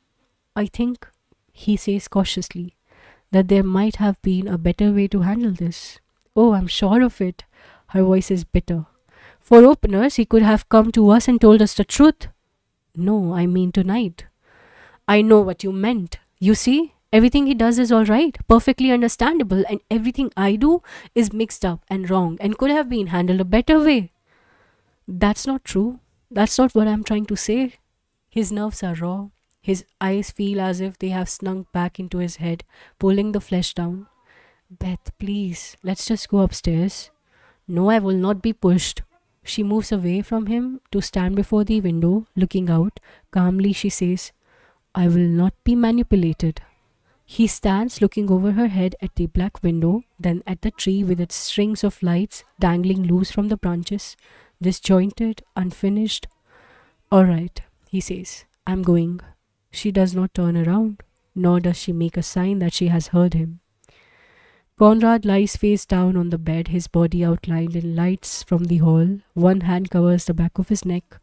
I think, he says cautiously, that there might have been a better way to handle this. Oh, I'm sure of it. Her voice is bitter. For openers, he could have come to us and told us the truth. No, I mean tonight. I know what you meant. You see, everything he does is all right, perfectly understandable, and everything I do is mixed up and wrong and could have been handled a better way. That's not true. That's not what I'm trying to say. His nerves are raw. His eyes feel as if they have sunk back into his head, pulling the flesh down. Beth, please, let's just go upstairs. No, I will not be pushed. She moves away from him to stand before the window, looking out. Calmly, she says, I will not be manipulated. He stands looking over her head at the black window, then at the tree with its strings of lights dangling loose from the branches, disjointed, unfinished. All right, he says, I'm going. She does not turn around, nor does she make a sign that she has heard him. Conrad lies face down on the bed, his body outlined in lights from the hall. One hand covers the back of his neck,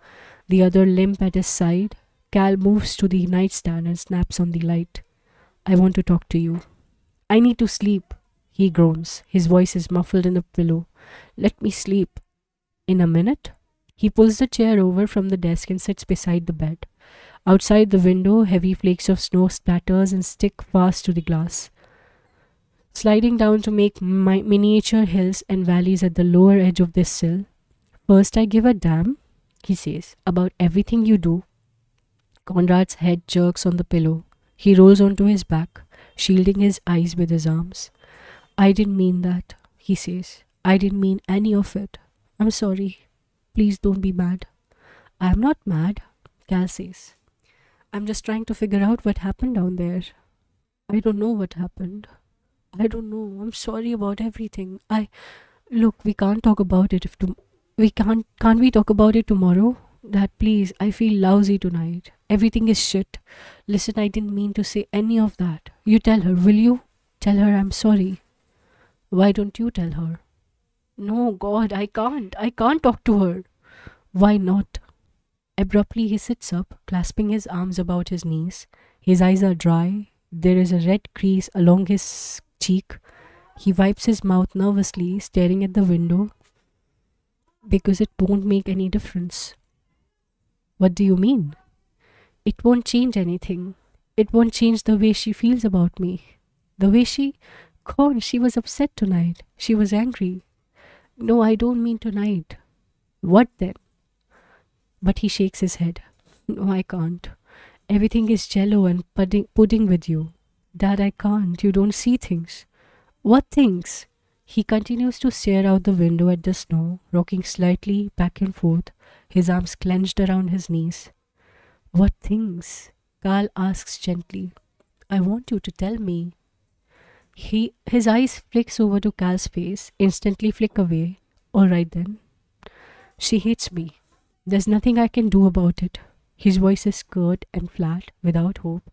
the other limp at his side. Cal moves to the nightstand and snaps on the light. I want to talk to you. I need to sleep, he groans. His voice is muffled in the pillow. Let me sleep. In a minute? He pulls the chair over from the desk and sits beside the bed. Outside the window, heavy flakes of snow splatters and stick fast to the glass, sliding down to make miniature hills and valleys at the lower edge of this sill. First, I give a damn, he says, about everything you do. Conrad's head jerks on the pillow. He rolls onto his back, shielding his eyes with his arms. I didn't mean that, he says. I didn't mean any of it. I'm sorry. Please don't be mad. I'm not mad, Cal says. I'm just trying to figure out what happened down there. I don't know what happened. I don't know. I'm sorry about everything. Look, we can't talk about it can't we talk about it tomorrow? That please, I feel lousy tonight. Everything is shit. Listen, I didn't mean to say any of that. You tell her, will you? Tell her I'm sorry. Why don't you tell her? No, God, I can't. I can't talk to her. Why not? Abruptly, he sits up, clasping his arms about his knees. His eyes are dry. There is a red crease along his cheek. He wipes his mouth nervously, staring at the window. Because it won't make any difference. What do you mean? It won't change anything. It won't change the way she feels about me. The way she Con, she was upset tonight. She was angry. No, I don't mean tonight. What then? But he shakes his head. No, I can't. Everything is jello and pudding with you. Dad, I can't. You don't see things. What things? He continues to stare out the window at the snow, rocking slightly back and forth, his arms clenched around his knees. What things? Carl asks gently. I want you to tell me. His eyes flicks over to Cal's face, instantly flick away. All right then. She hates me. There's nothing I can do about it. His voice is curt and flat, without hope.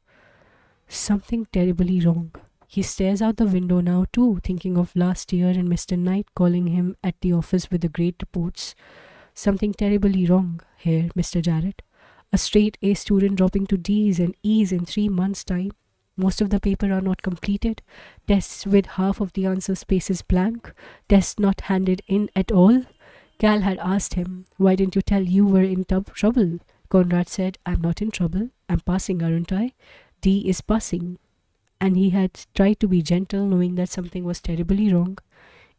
Something terribly wrong. He stares out the window now too, thinking of last year and Mr. Knight calling him at the office with the great reports. Something terribly wrong here, Mr. Jarrett. A straight A student dropping to D's and E's in 3 months' time. Most of the paper are not completed. Tests with half of the answer spaces blank. Tests not handed in at all. Cal had asked him, why didn't you tell you were in trouble? Conrad said, I'm not in trouble. I'm passing, aren't I? D is passing. And he had tried to be gentle, knowing that something was terribly wrong.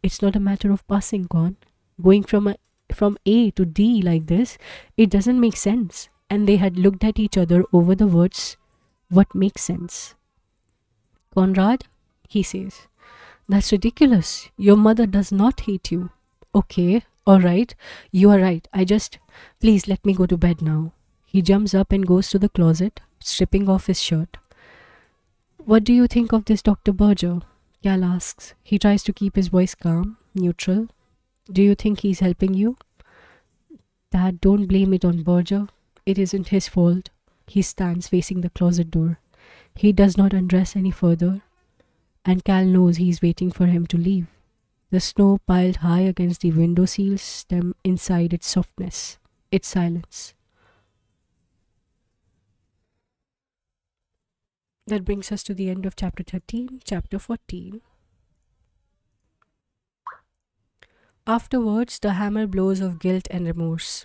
It's not a matter of passing, Con. Going from A to D like this, it doesn't make sense. And they had looked at each other over the words, what makes sense? Conrad, he says, that's ridiculous. Your mother does not hate you. Okay, all right, you are right. Please let me go to bed now. He jumps up and goes to the closet, stripping off his shirt. What do you think of this Dr. Berger? Cal asks. He tries to keep his voice calm, neutral. Do you think he's helping you? Dad, don't blame it on Berger. It isn't his fault. He stands facing the closet door. He does not undress any further, and Cal knows he's waiting for him to leave. The snow piled high against the window sills stem inside its softness, its silence. That brings us to the end of chapter 13, chapter 14. Afterwards, the hammer blows of guilt and remorse.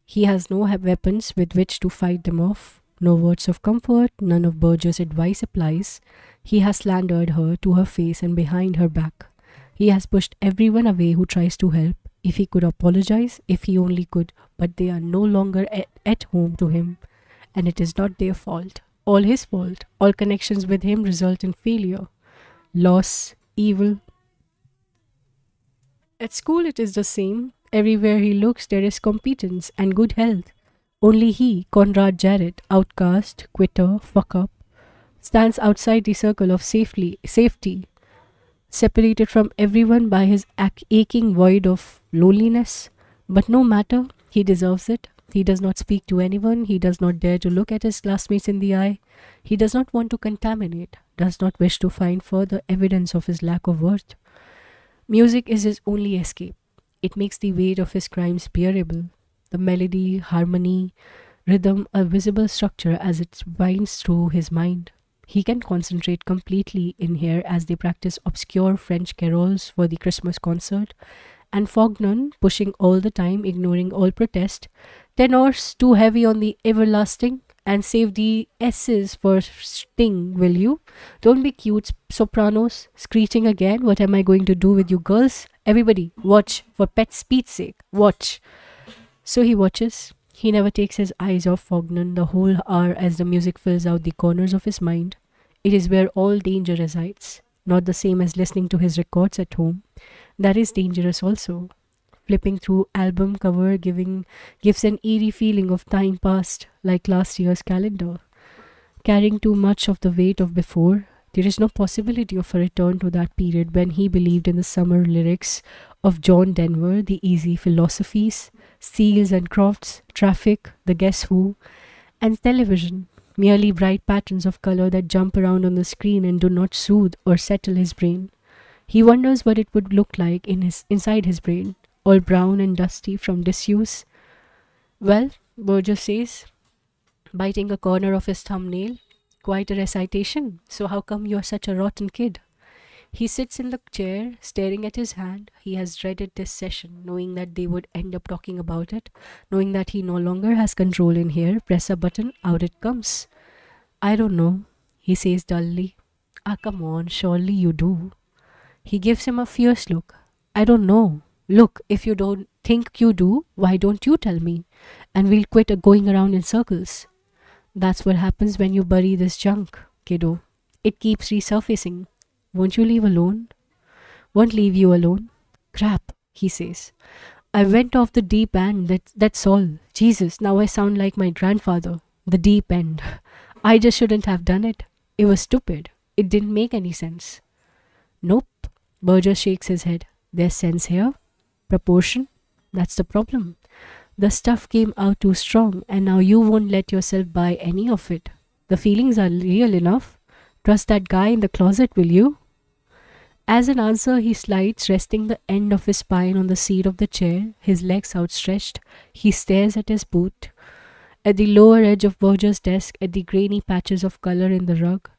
He has no weapons with which to fight them off. No words of comfort, none of Berger's advice applies. He has slandered her to her face and behind her back. He has pushed everyone away who tries to help. If he could apologize, if he only could, but they are no longer at home to him, and it is not their fault. All his fault. All connections with him result in failure, loss, evil. At school it is the same. Everywhere he looks there is competence and good health. Only he, Conrad Jarrett, outcast, quitter, fuck-up, stands outside the circle of safety, separated from everyone by his aching void of loneliness. But no matter, he deserves it. He does not speak to anyone. He does not dare to look at his classmates in the eye. He does not want to contaminate, does not wish to find further evidence of his lack of worth. Music is his only escape. It makes the weight of his crimes bearable. The melody, harmony, rhythm, a visible structure as it winds through his mind. He can concentrate completely in here as they practice obscure French carols for the Christmas concert, and Fognon, pushing all the time, ignoring all protest, tenors too heavy on the everlasting, and save the S's for sting, will you? Don't be cute, sopranos, screeching again. What am I going to do with you girls? Everybody, watch, for Pete's sake, watch. So he watches. He never takes his eyes off Fognon the whole hour as the music fills out the corners of his mind. It is where all danger resides, not the same as listening to his records at home. That is dangerous also. Flipping through album cover gives an eerie feeling of time past, like last year's calendar. Carrying too much of the weight of before, there is no possibility of a return to that period when he believed in the summer lyrics of John Denver, the easy philosophies, Seals and Crofts, traffic, the Guess Who, and television, merely bright patterns of color that jump around on the screen and do not soothe or settle his brain. He wonders what it would look like inside his brain, all brown and dusty from disuse. Well, Berger says, biting a corner of his thumbnail, quite a recitation. So how come you are such a rotten kid? He sits in the chair, staring at his hand. He has dreaded this session, knowing that they would end up talking about it, knowing that he no longer has control in here. Press a button, out it comes. I don't know, he says dully. Ah, come on, surely you do. He gives him a fierce look. I don't know. Look, if you don't think you do, why don't you tell me? And we'll quit going around in circles. That's what happens when you bury this junk, kiddo. It keeps resurfacing. Won't you leave alone? Won't leave you alone. Crap, he says. I went off the deep end, that's all. Jesus, now I sound like my grandfather. The deep end. I just shouldn't have done it. It was stupid. It didn't make any sense. Nope. Berger shakes his head. There's sense here. Proportion. That's the problem. The stuff came out too strong, and now you won't let yourself buy any of it. The feelings are real enough. Trust that guy in the closet, will you? As an answer, he slides, resting the end of his spine on the seat of the chair, his legs outstretched. He stares at his boot, at the lower edge of Berger's desk, at the grainy patches of color in the rug.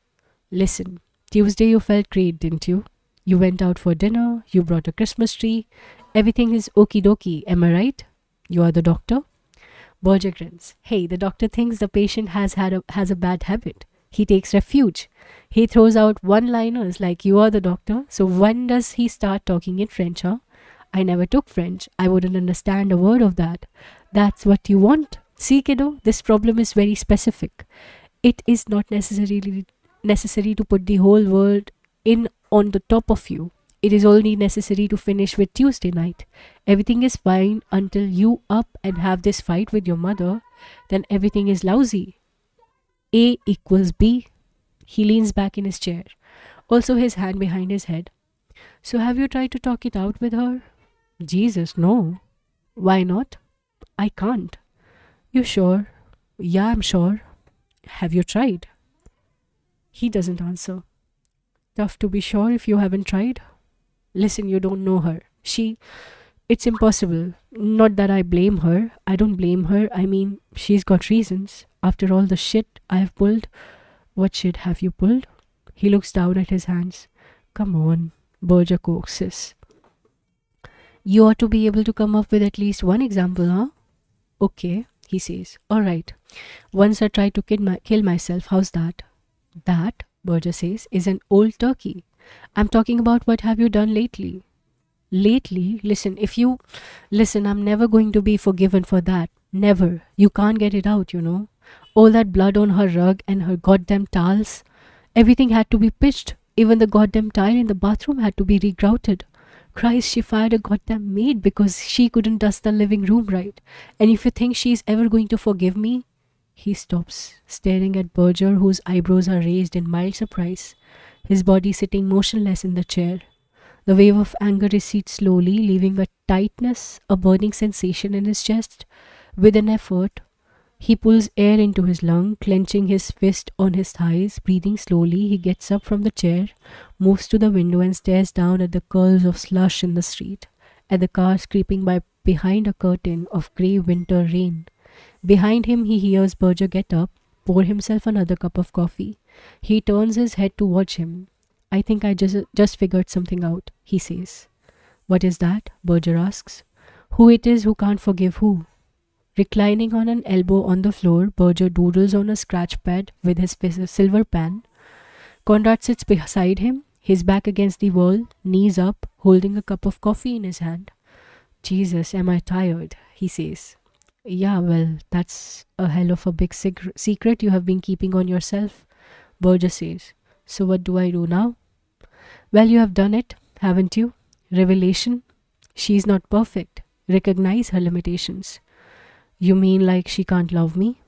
Listen, Tuesday you felt great, didn't you? You went out for dinner, you brought a Christmas tree. Everything is okie dokie, am I right? You are the doctor? Berger grins. Hey, the doctor thinks the patient has a bad habit. He takes refuge. He throws out one-liners like you are the doctor. So when does he start talking in French, huh? I never took French. I wouldn't understand a word of that. That's what you want? See, kiddo, this problem is very specific. It is not necessary to put the whole world in on the top of you. It is only necessary to finish with Tuesday night. Everything is fine until you up and have this fight with your mother. Then everything is lousy. A equals B. He leans back in his chair, also his hand behind his head. So have you tried to talk it out with her? Jesus, no. Why not? I can't. You sure? Yeah, I'm sure. Have you tried? He doesn't answer. Tough to be sure if you haven't tried. Listen, you don't know her. It's impossible. Not that I blame her. I don't blame her. I mean, she's got reasons. After all the shit I have pulled. What shit have you pulled? He looks down at his hands. Come on, Berger coaxes. You ought to be able to come up with at least one example, huh? Okay, he says. Alright. Once I tried to kill myself. How's that? That, Berger says, is an old turkey. I'm talking about what have you done lately. Lately? Listen, I'm never going to be forgiven for that. Never. You can't get it out, you know. All that blood on her rug and her goddamn towels. Everything had to be pitched. Even the goddamn tile in the bathroom had to be regrouted. Christ, she fired a goddamn maid because she couldn't dust the living room right. And if you think she's ever going to forgive me... He stops, staring at Berger, whose eyebrows are raised in mild surprise, his body sitting motionless in the chair. The wave of anger recedes slowly, leaving a tightness, a burning sensation in his chest. With an effort, he pulls air into his lung, clenching his fist on his thighs. Breathing slowly, he gets up from the chair, moves to the window and stares down at the curls of slush in the street, at the cars creeping by behind a curtain of grey winter rain. Behind him, he hears Berger get up, pour himself another cup of coffee. He turns his head to watch him. I think I just figured something out, he says. What is that? Berger asks. Who it is who can't forgive who? Reclining on an elbow on the floor, Berger doodles on a scratch pad with his silver pen. Conrad sits beside him, his back against the wall, knees up, holding a cup of coffee in his hand. Jesus, am I tired? He says. Yeah, well, that's a hell of a big secret you have been keeping on yourself, Berger says. So what do I do now? Well, you have done it, haven't you? Revelation. She's not perfect. Recognize her limitations. You mean like she can't love me?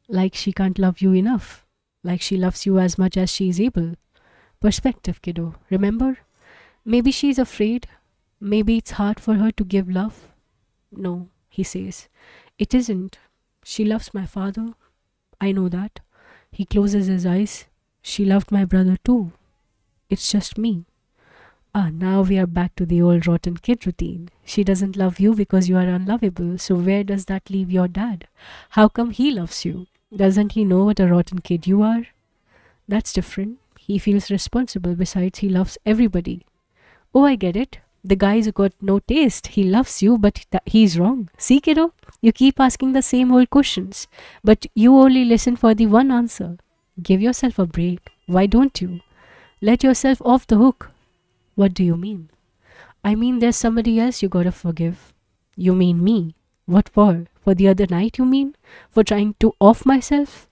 Like she can't love you enough? Like she loves you as much as she is able? Perspective, kiddo. Remember? Maybe she's afraid. Maybe it's hard for her to give love. No, he says. It isn't. She loves my father. I know that. He closes his eyes. She loved my brother too. It's just me. Now we are back to the old rotten kid routine. She doesn't love you because you are unlovable. So where does that leave your dad? How come he loves you? Doesn't he know what a rotten kid you are? That's different. He feels responsible. Besides, he loves everybody. Oh, I get it. The guy's got no taste. He loves you, but he's wrong. See, kiddo? You keep asking the same old questions, but you only listen for the one answer. Give yourself a break. Why don't you? Let yourself off the hook. What do you mean? I mean, there's somebody else you gotta forgive. You mean me? What for? For the other night, you mean? For trying to off myself?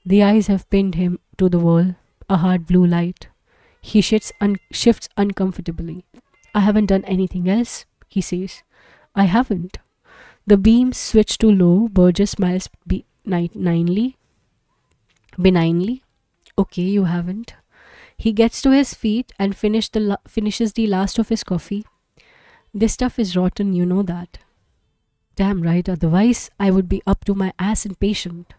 The eyes have pinned him to the wall, a hard blue light. He shifts uncomfortably. I haven't done anything else, he says. I haven't. The beams switch to low. Burgess smiles benignly. Okay, you haven't. He gets to his feet and finishes the last of his coffee. This stuff is rotten, you know that. Damn right, otherwise I would be up to my ass impatient.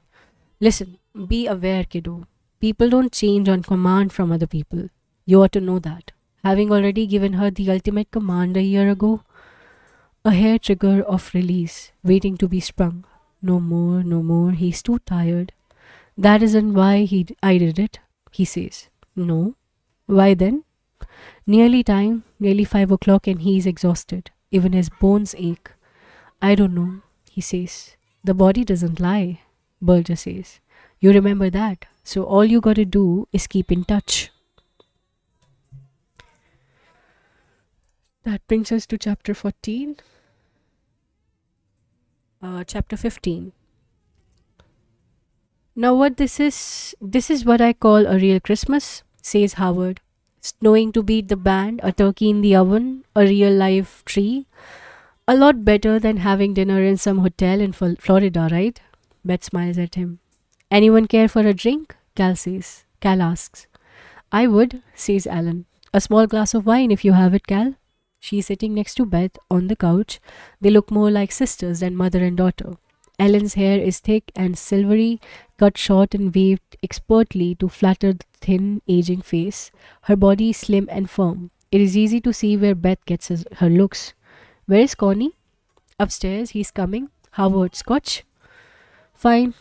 Listen, be aware, kiddo. People don't change on command from other people. You ought to know that. Having already given her the ultimate command a year ago, a hair trigger of release, waiting to be sprung. No more, no more, he's too tired. That isn't why I did it, he says. No. Why then? Nearly time, nearly 5 o'clock, and he's exhausted. Even his bones ache. I don't know, he says. The body doesn't lie, Burgess says. You remember that, so all you gotta do is keep in touch. That brings us to chapter 14. Chapter 15. Now what this is what I call a real Christmas, says Howard. Snowing to beat the band, a turkey in the oven, a real live tree. A lot better than having dinner in some hotel in Florida, right? Beth smiles at him. Anyone care for a drink? Cal asks. I would, says Alan. A small glass of wine if you have it, Cal. She's sitting next to Beth on the couch. They look more like sisters than mother and daughter. Ellen's hair is thick and silvery, cut short and waved expertly to flatter the thin, aging face. Her body is slim and firm. It is easy to see where Beth gets her looks. Where is Connie? Upstairs, he's coming. Howard, scotch? Fine.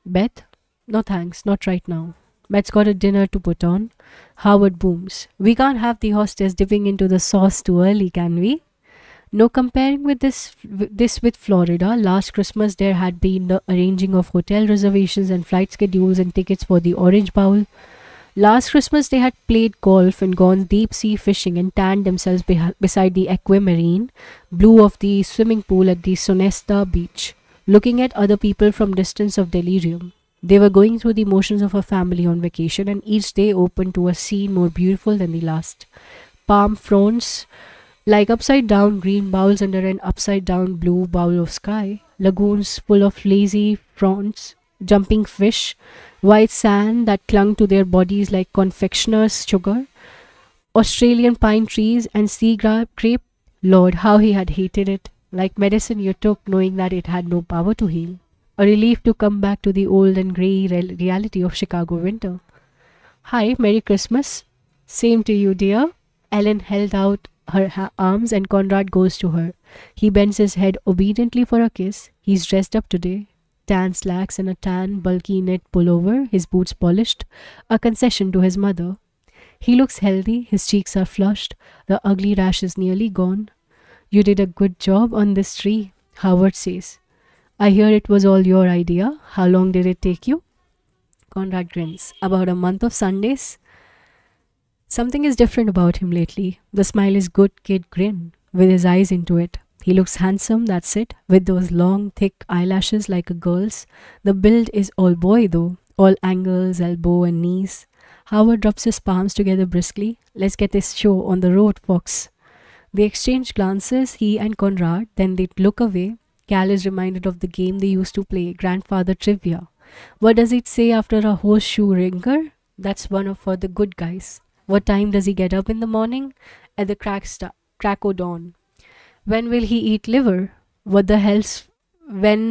Beth? No thanks, not right now. Beth's got a dinner to put on. Howard booms. We can't have the hostess dipping into the sauce too early, can we? No comparing with this with Florida. Last Christmas there had been the arranging of hotel reservations and flight schedules and tickets for the Orange Bowl. Last Christmas they had played golf and gone deep sea fishing and tanned themselves beside the aquamarine blue of the swimming pool at the Sonesta beach, looking at other people from distance of delirium. They were going through the motions of a family on vacation, and each day opened to a scene more beautiful than the last. Palm fronds like upside down green bowls under an upside down blue bowl of sky, lagoons full of lazy fronds, jumping fish, white sand that clung to their bodies like confectioner's sugar, Australian pine trees and grape. Lord, how he had hated it, like medicine you took knowing that it had no power to heal. A relief to come back to the old and grey reality of Chicago winter. Hi, Merry Christmas. Same to you, dear. Ellen held out her arms and Conrad goes to her. He bends his head obediently for a kiss. He's dressed up today. Tan slacks and a tan, bulky knit pullover, his boots polished, a concession to his mother. He looks healthy, his cheeks are flushed, the ugly rash is nearly gone. You did a good job on this tree, Howard says. I hear it was all your idea. How long did it take you? Conrad grins. About a month of Sundays. Something is different about him lately. The smile is good kid grin, with his eyes into it. He looks handsome, that's it, with those long, thick eyelashes like a girl's. The build is all boy though, all ankles, elbow and knees. Howard rubs his palms together briskly. Let's get this show on the road, Fox. They exchange glances, he and Conrad, then they look away. Cal is reminded of the game they used to play, Grandfather Trivia. What does it say after a horseshoe ringer? That's for the good guys. What time does he get up in the morning? At the crack o' dawn. When will he eat liver? When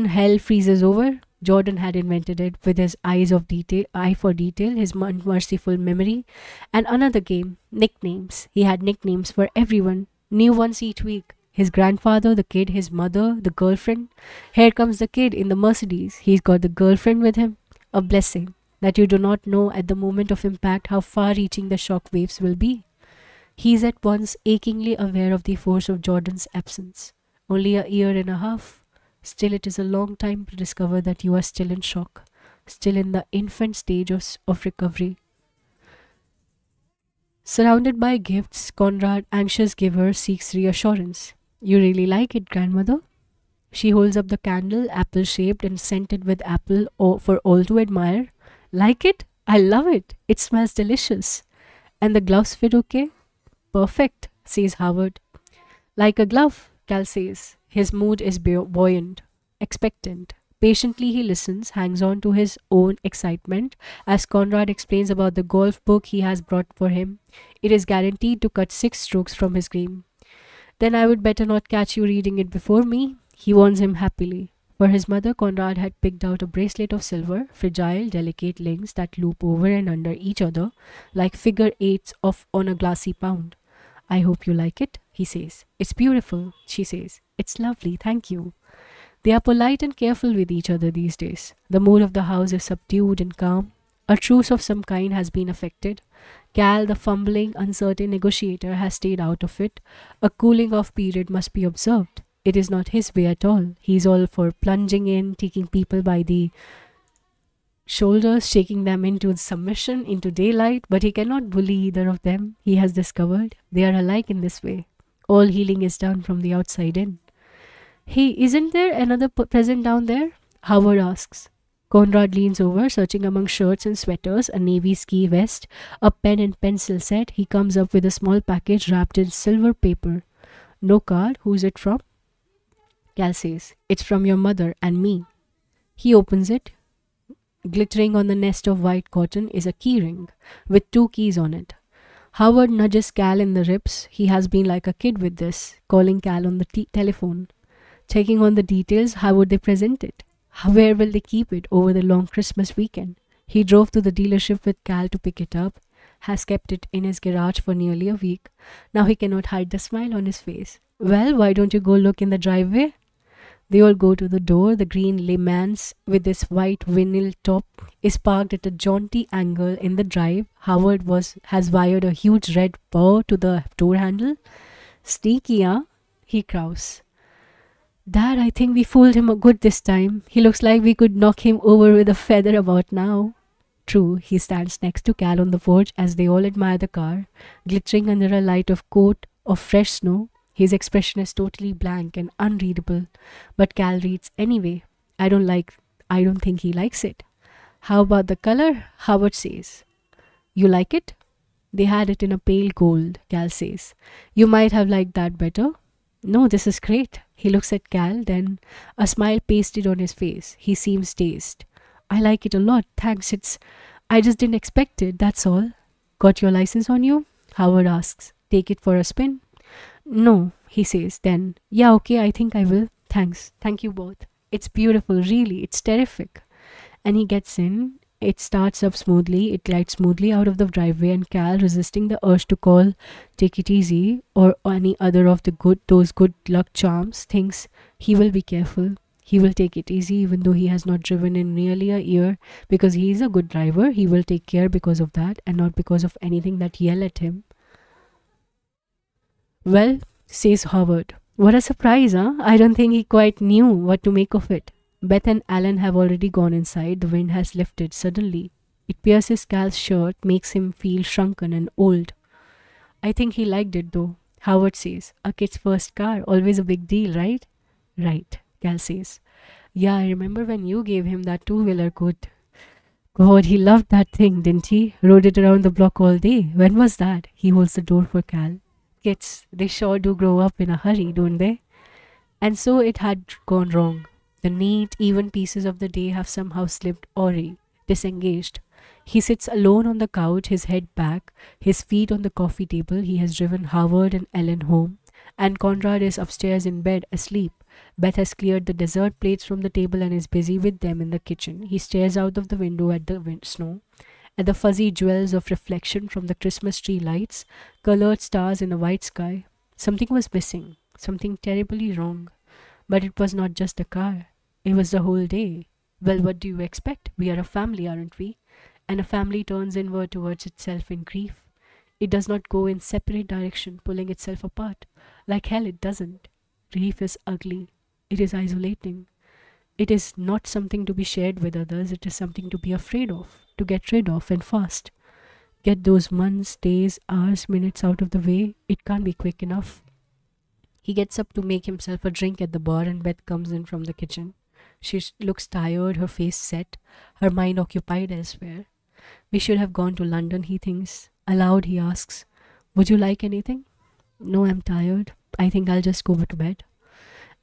hell freezes over? Jordan had invented it with his eye for detail, his unmerciful memory, and another game, nicknames. He had nicknames for everyone, new ones each week. His grandfather, the kid, his mother, the girlfriend. Here comes the kid in the Mercedes. He's got the girlfriend with him. A blessing that you do not know at the moment of impact how far-reaching the shock waves will be. He is at once achingly aware of the force of Jordan's absence. Only a year and a half. Still, it is a long time to discover that you are still in shock, still in the infant stage of recovery. Surrounded by gifts, Conrad, anxious giver, seeks reassurance. You really like it, grandmother? She holds up the candle, apple shaped and scented with apple for all to admire. Like it? I love it. It smells delicious. And the gloves fit okay? Perfect, says Howard. Like a glove, Cal says. His mood is buoyant, expectant. Patiently he listens, hangs on to his own excitement as Conrad explains about the golf book he has brought for him. It is guaranteed to cut 6 strokes from his game. Then I would better not catch you reading it before me, he warns him happily. For his mother, Conrad had picked out a bracelet of silver, fragile, delicate links that loop over and under each other like figure eights of on a glassy pound. I hope you like it, he says. It's beautiful, she says. It's lovely, thank you. They are polite and careful with each other these days. The mood of the house is subdued and calm. A truce of some kind has been effected. Cal, the fumbling, uncertain negotiator, has stayed out of it. A cooling off period must be observed. It is not his way at all. He is all for plunging in, taking people by the shoulders, shaking them into submission, into daylight, but he cannot bully either of them, he has discovered. They are alike in this way. All healing is done from the outside in. Hey, isn't there another present down there? Howard asks. Conrad leans over, searching among shirts and sweaters, a navy ski vest, a pen and pencil set. He comes up with a small package wrapped in silver paper. No card. Who's it from? Cal says. It's from your mother and me. He opens it. Glittering on the nest of white cotton is a key ring with 2 keys on it. Howard nudges Cal in the ribs. He has been like a kid with this, calling Cal on the telephone. Checking on the details, how would they present it? Where will they keep it over the long Christmas weekend? He drove to the dealership with Cal to pick it up, has kept it in his garage for nearly a week. Now he cannot hide the smile on his face. Well, why don't you go look in the driveway? They all go to the door. The green Le Mans with this white vinyl top is parked at a jaunty angle in the drive. Howard has wired a huge red bow to the door handle. Sneaky, huh? He crows. Dad, I think we fooled him good this time. He looks like we could knock him over with a feather about now. True, he stands next to Cal on the porch as they all admire the car, glittering under a light of coat of fresh snow. His expression is totally blank and unreadable, but Cal reads anyway. I don't think he likes it. How about the color? Howard says. You like it? They had it in a pale gold, Cal says. You might have liked that better. No, this is great. He looks at Cal, then a smile pasted on his face. He seems dazed. I like it a lot, thanks. I just didn't expect it, that's all. Got your license on you? Howard asks. Take it for a spin? No, he says. Then, yeah, okay, I think I will. Thanks. Thank you both. It's beautiful, really. It's terrific. And he gets in. It starts up smoothly. It glides smoothly out of the driveway, and Cal, resisting the urge to call "Take it easy" or any other of those good luck charms, thinks he will be careful. He will take it easy, even though he has not driven in nearly a year, because he is a good driver. He will take care because of that, and not because of anything that yell at him. Well, says Howard. What a surprise, huh? I don't think he quite knew what to make of it. Beth and Alan have already gone inside. The wind has lifted suddenly. It pierces Cal's shirt, makes him feel shrunken and old. I think he liked it though, Howard says. A kid's first car, always a big deal, right? Right, Cal says. Yeah, I remember when you gave him that two-wheeler good. God, he loved that thing, didn't he? Rode it around the block all day. When was that? He holds the door for Cal. Kids, they sure do grow up in a hurry, don't they? And so it had gone wrong. The neat, even pieces of the day have somehow slipped awry, disengaged. He sits alone on the couch, his head back, his feet on the coffee table. He has driven Howard and Ellen home, and Conrad is upstairs in bed, asleep. Beth has cleared the dessert plates from the table and is busy with them in the kitchen. He stares out of the window at the snow, at the fuzzy jewels of reflection from the Christmas tree lights, colored stars in a white sky. Something was missing, something terribly wrong. But it was not just the car. It was the whole day. Well, what do you expect? We are a family, aren't we? And a family turns inward towards itself in grief. It does not go in separate direction, pulling itself apart. Like hell, it doesn't. Grief is ugly. It is isolating. It is not something to be shared with others. It is something to be afraid of, to get rid of, and fast. get those months, days, hours, minutes out of the way. It can't be quick enough. He gets up to make himself a drink at the bar, and Beth comes in from the kitchen. She looks tired, her face set, her mind occupied elsewhere. We should have gone to London, he thinks. Aloud, he asks, would you like anything? No, I'm tired. I think I'll just go to bed.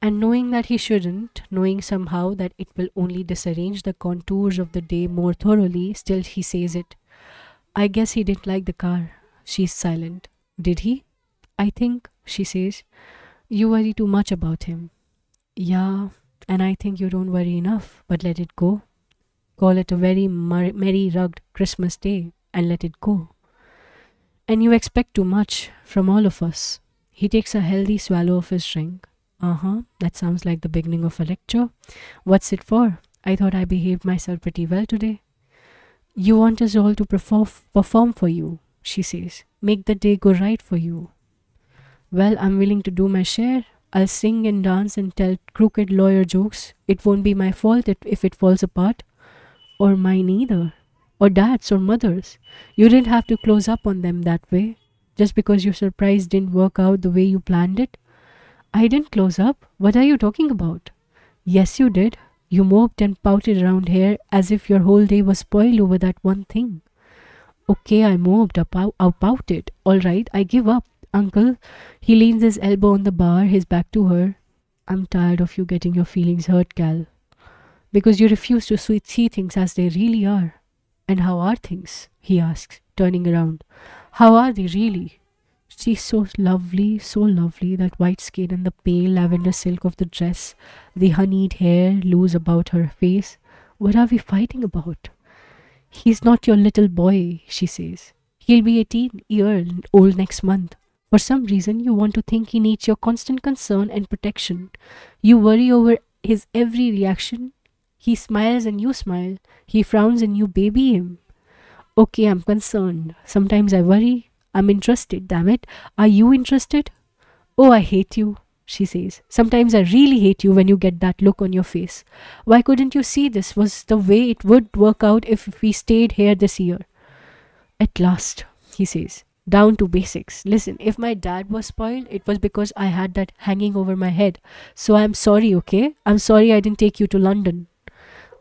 And knowing that he shouldn't, knowing somehow that it will only disarrange the contours of the day more thoroughly, still he says it. I guess he didn't like the car. She's silent. Did he? I think, she says, you worry too much about him. Yeah, and I think you don't worry enough, but let it go. Call it a very merry rugged Christmas day and let it go. And you expect too much from all of us. He takes a healthy swallow of his drink. That sounds like the beginning of a lecture. What's it for? I thought I behaved myself pretty well today. You want us all to perform for you, she says. Make the day go right for you. Well, I'm willing to do my share. I'll sing and dance and tell crooked lawyer jokes. It won't be my fault if it falls apart. Or mine either. Or dad's or mother's. You didn't have to close up on them that way. Just because your surprise didn't work out the way you planned it. I didn't close up. What are you talking about? Yes, you did. You moped and pouted around here as if your whole day was spoiled over that one thing. Okay, I moped, I pouted. All right, I give up. Uncle, he leans his elbow on the bar, his back to her. I'm tired of you getting your feelings hurt, Cal. Because you refuse to see things as they really are. And how are things? He asks, turning around. How are they really? She's so lovely, that white skin and the pale lavender silk of the dress, the honeyed hair loose about her face. What are we fighting about? He's not your little boy, she says. He'll be 18-year-old next month. For some reason, you want to think he needs your constant concern and protection. You worry over his every reaction. He smiles and you smile. He frowns and you baby him. Okay, I'm concerned. Sometimes I worry. I'm interested, damn it. Are you interested? Oh, I hate you, she says. Sometimes I really hate you when you get that look on your face. Why couldn't you see this was the way it would work out if we stayed here this year? At last, he says. Down to basics. Listen, if my dad was spoiled, it was because I had that hanging over my head. So I'm sorry, okay? I'm sorry I didn't take you to London.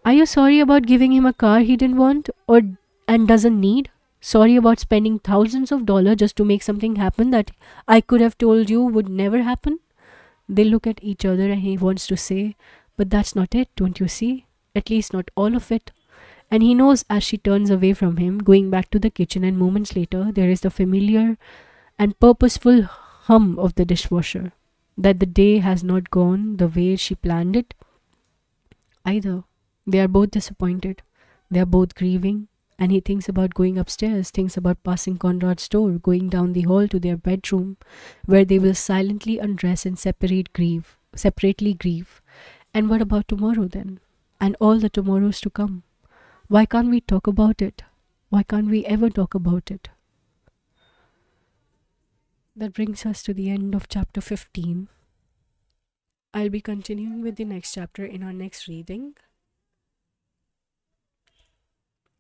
Are you sorry about giving him a car he didn't want and doesn't need? Sorry about spending thousands of dollars just to make something happen that I could have told you would never happen? They look at each other and he wants to say, but that's not it, don't you see? At least not all of it. And he knows as she turns away from him, going back to the kitchen, and moments later there is the familiar and purposeful hum of the dishwasher, that the day has not gone the way she planned it either. They are both disappointed. They are both grieving. And he thinks about going upstairs, thinks about passing Conrad's door, going down the hall to their bedroom, where they will silently undress and separately grieve. And what about tomorrow then? And all the tomorrows to come? Why can't we talk about it? Why can't we ever talk about it? That brings us to the end of chapter 15. I'll be continuing with the next chapter in our next reading.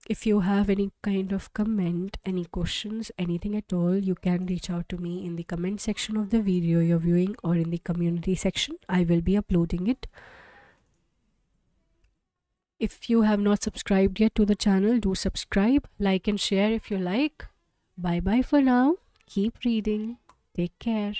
If you have any kind of comment, any questions, anything at all, you can reach out to me in the comment section of the video you're viewing or in the community section. I will be uploading it. If you have not subscribed yet to the channel, do subscribe, like and share if you like. Bye bye for now. Keep reading. Take care.